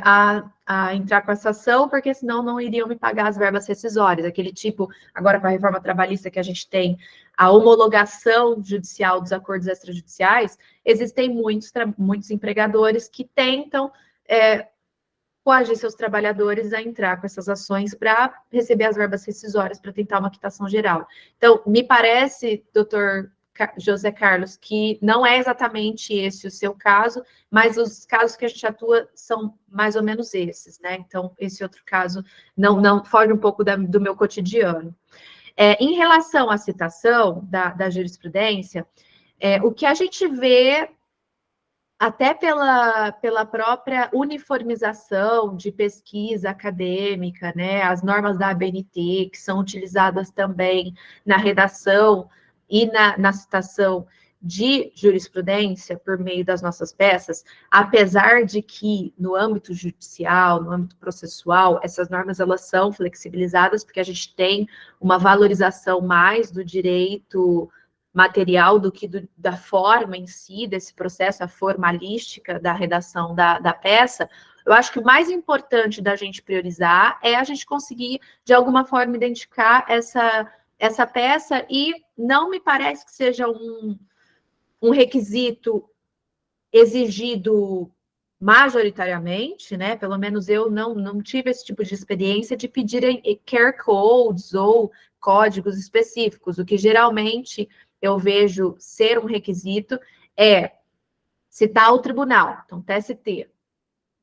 a entrar com essa ação, porque senão não iriam me pagar as verbas rescisórias. Aquele tipo, agora com a reforma trabalhista que a gente tem, a homologação judicial dos acordos extrajudiciais, existem muitos empregadores que tentam coagir seus trabalhadores a entrar com essas ações para receber as verbas rescisórias, para tentar uma quitação geral. Então, me parece, doutor José Carlos, que não é exatamente esse o seu caso, mas os casos que a gente atua são mais ou menos esses, né? Então, esse outro caso não foge um pouco do meu cotidiano. Em relação à citação da jurisprudência, o que a gente vê até pela própria uniformização de pesquisa acadêmica, né? As normas da ABNT, que são utilizadas também na redação e na citação de jurisprudência por meio das nossas peças, apesar de que no âmbito judicial, no âmbito processual, essas normas elas são flexibilizadas, porque a gente tem uma valorização mais do direito material do que da forma em si, desse processo, a formalística da redação da peça. Eu acho que o mais importante da gente priorizar é a gente conseguir, de alguma forma, identificar essa peça, e não me parece que seja um requisito exigido majoritariamente, né? Pelo menos eu não tive esse tipo de experiência de pedirem care codes ou códigos específicos. O que geralmente eu vejo ser um requisito é citar o tribunal, então TST.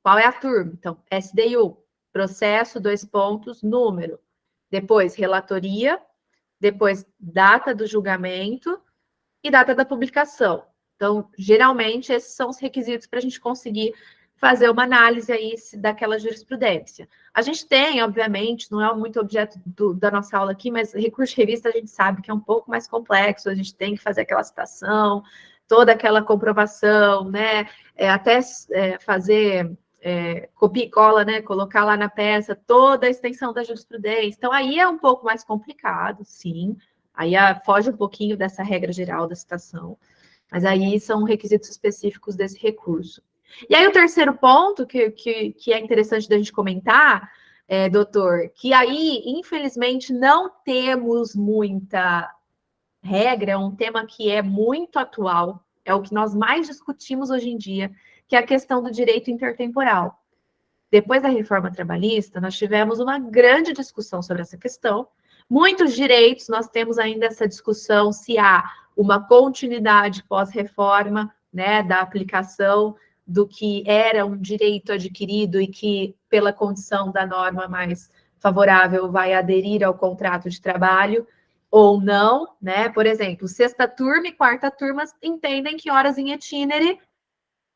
Qual é a turma? Então, SDU, processo, 2 pontos, número. Depois, relatoria, depois, data do julgamento e data da publicação. Então, geralmente, esses são os requisitos para a gente conseguir fazer uma análise aí daquela jurisprudência. A gente tem, obviamente, não é muito objeto da nossa aula aqui, mas recurso de revista a gente sabe que é um pouco mais complexo, a gente tem que fazer aquela citação, toda aquela comprovação, né? Até fazer copia e cola, né? Colocar lá na peça toda a extensão da jurisprudência. Então, aí é um pouco mais complicado, sim. Aí foge um pouquinho dessa regra geral da citação. Mas aí são requisitos específicos desse recurso. E aí o terceiro ponto que é interessante da gente comentar, doutor, que aí, infelizmente, não temos muita regra, é um tema que é muito atual, é o que nós mais discutimos hoje em dia, que é a questão do direito intertemporal. Depois da reforma trabalhista, nós tivemos uma grande discussão sobre essa questão. Muitos direitos, nós temos ainda essa discussão se há uma continuidade pós-reforma, né, da aplicação do que era um direito adquirido e que, pela condição da norma mais favorável, vai aderir ao contrato de trabalho, ou não, né? Por exemplo, sexta turma e quarta turma entendem que horas em itinere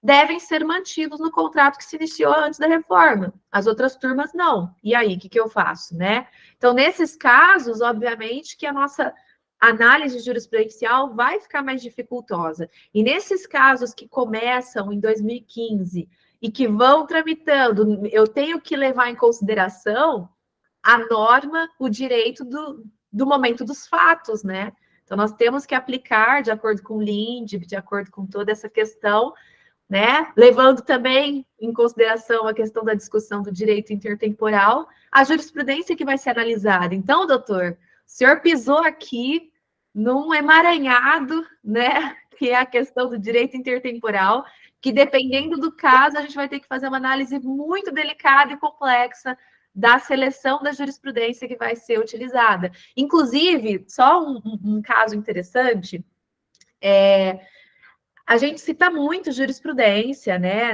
devem ser mantidos no contrato que se iniciou antes da reforma. As outras turmas, não. E aí, o que eu faço, né? Então, nesses casos, obviamente, que a nossa análise jurisprudencial vai ficar mais dificultosa. E nesses casos que começam em 2015 e que vão tramitando, eu tenho que levar em consideração a norma, o direito do momento dos fatos, né? Então, nós temos que aplicar, de acordo com o LINDB, de acordo com toda essa questão, né? Levando também em consideração a questão da discussão do direito intertemporal, a jurisprudência que vai ser analisada. Então, doutor, o senhor pisou aqui num emaranhado, né? Que é a questão do direito intertemporal, que dependendo do caso, a gente vai ter que fazer uma análise muito delicada e complexa da seleção da jurisprudência que vai ser utilizada. Inclusive, só um caso interessante, a gente cita muito jurisprudência, né,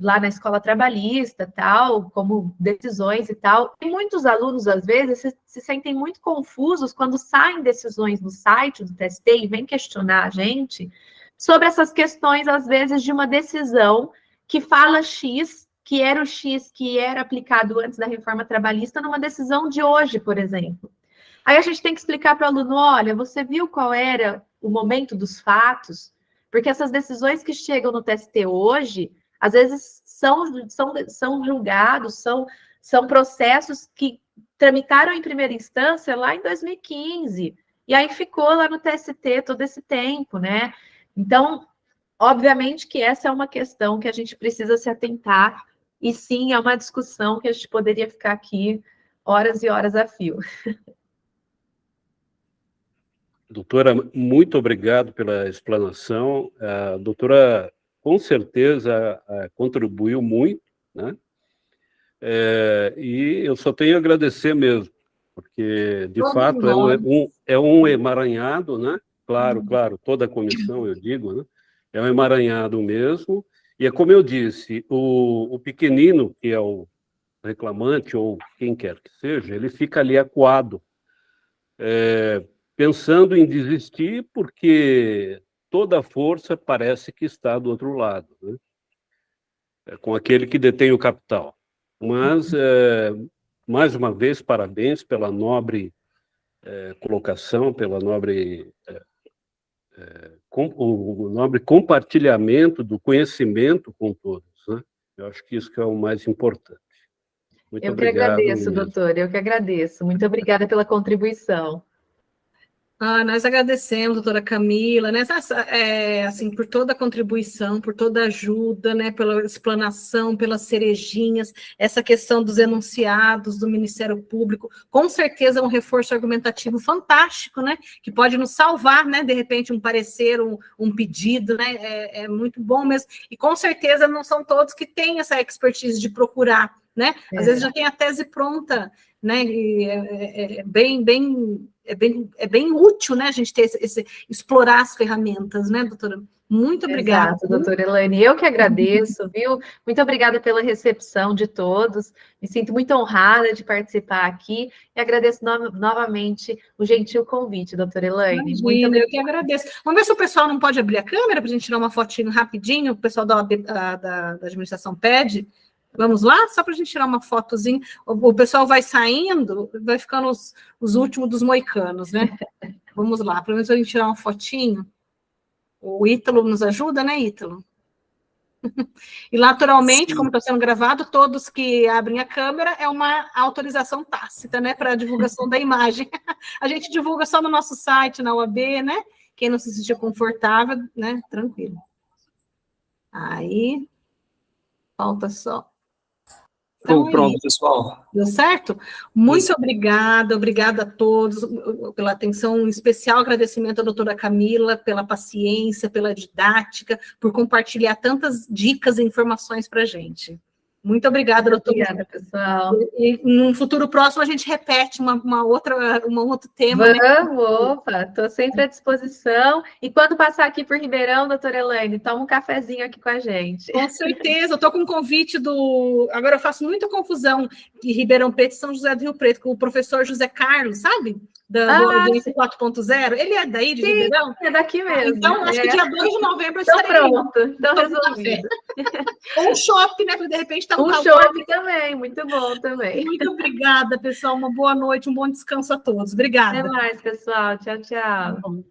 lá na escola trabalhista, tal, como decisões e tal. E muitos alunos, às vezes, se sentem muito confusos quando saem decisões no site do TST e vêm questionar a gente sobre essas questões, às vezes, de uma decisão que fala X, que era o X que era aplicado antes da reforma trabalhista, numa decisão de hoje, por exemplo. Aí a gente tem que explicar para o aluno, olha, você viu qual era o momento dos fatos? Porque essas decisões que chegam no TST hoje, às vezes são julgados, são processos que tramitaram em primeira instância lá em 2015, e aí ficou lá no TST todo esse tempo, né? Então, obviamente que essa é uma questão que a gente precisa se atentar, e sim, é uma discussão que a gente poderia ficar aqui horas e horas a fio. Doutora, muito obrigado pela explanação. A doutora, com certeza, contribuiu muito, né? E eu só tenho a agradecer mesmo, porque, de fato, é um emaranhado, né? Claro, toda a comissão, eu digo, né? É um emaranhado mesmo. E é como eu disse, o pequenino, que é o reclamante, ou quem quer que seja, ele fica ali acuado, pensando em desistir, porque toda a força parece que está do outro lado, né? Com aquele que detém o capital. Mas, mais uma vez, parabéns pela nobre colocação, pela nobre, o nobre compartilhamento do conhecimento com todos, né? Eu acho que isso que é o mais importante. Muito Eu que obrigado agradeço, mesmo. doutor, eu que agradeço. Muito obrigada pela contribuição. Nós agradecemos, doutora Camila, né, assim, por toda a contribuição, por toda a ajuda, né, pela explanação, pelas cerejinhas, essa questão dos enunciados do Ministério Público, com certeza é um reforço argumentativo fantástico, né, que pode nos salvar, né, de repente um parecer, um pedido, né, é muito bom mesmo, e com certeza não são todos que têm essa expertise de procurar, né, às vezes já tem a tese pronta, né, e é bem útil, né, a gente ter explorar as ferramentas, né, doutora? Muito obrigada. Exato, doutora Elaine. Eu que agradeço, viu? Muito obrigada pela recepção de todos. Me sinto muito honrada de participar aqui e agradeço novamente o gentil convite, doutora Elaine. Imagina, eu que agradeço. Vamos ver se o pessoal não pode abrir a câmera para a gente tirar uma fotinho rapidinho, o pessoal da administração pede. Vamos lá? Só para a gente tirar uma fotozinha. O pessoal vai saindo, vai ficando os últimos dos moicanos, né? Vamos lá, pelo menos a gente tirar uma fotinho. O Ítalo nos ajuda, né, Ítalo? E, naturalmente, como está sendo gravado, todos que abrem a câmera é uma autorização tácita, né, para a divulgação da imagem. A gente divulga só no nosso site, na UAB, né? Quem não se sentir confortável, né, tranquilo. Aí, falta só. Então, pronto, pessoal. Deu certo? Muito obrigada a todos pela atenção, um especial agradecimento à doutora Camila pela paciência, pela didática, por compartilhar tantas dicas e informações para a gente. Muito obrigada, doutora. Obrigada, pessoal. E num futuro próximo a gente repete um outro tema. Vamos, né? Opa, estou sempre à disposição. E quando passar aqui por Ribeirão, doutora Elaine, toma um cafezinho aqui com a gente. Com certeza, eu estou com um convite do... Agora eu faço muita confusão de Ribeirão Preto e São José do Rio Preto, com o professor José Carlos, sabe? Do Audiência 4.0. Ele é daí, de Ribeirão? É daqui mesmo. Então, acho que dia 2 de novembro eu Então estarei. pronto, então resolvido. Ou um shopping, né? Para de repente estar Um shopping também, muito bom também. Muito obrigada, pessoal. Uma boa noite, um bom descanso a todos. Obrigada. Até mais, pessoal. Tchau, tchau. Tá bom.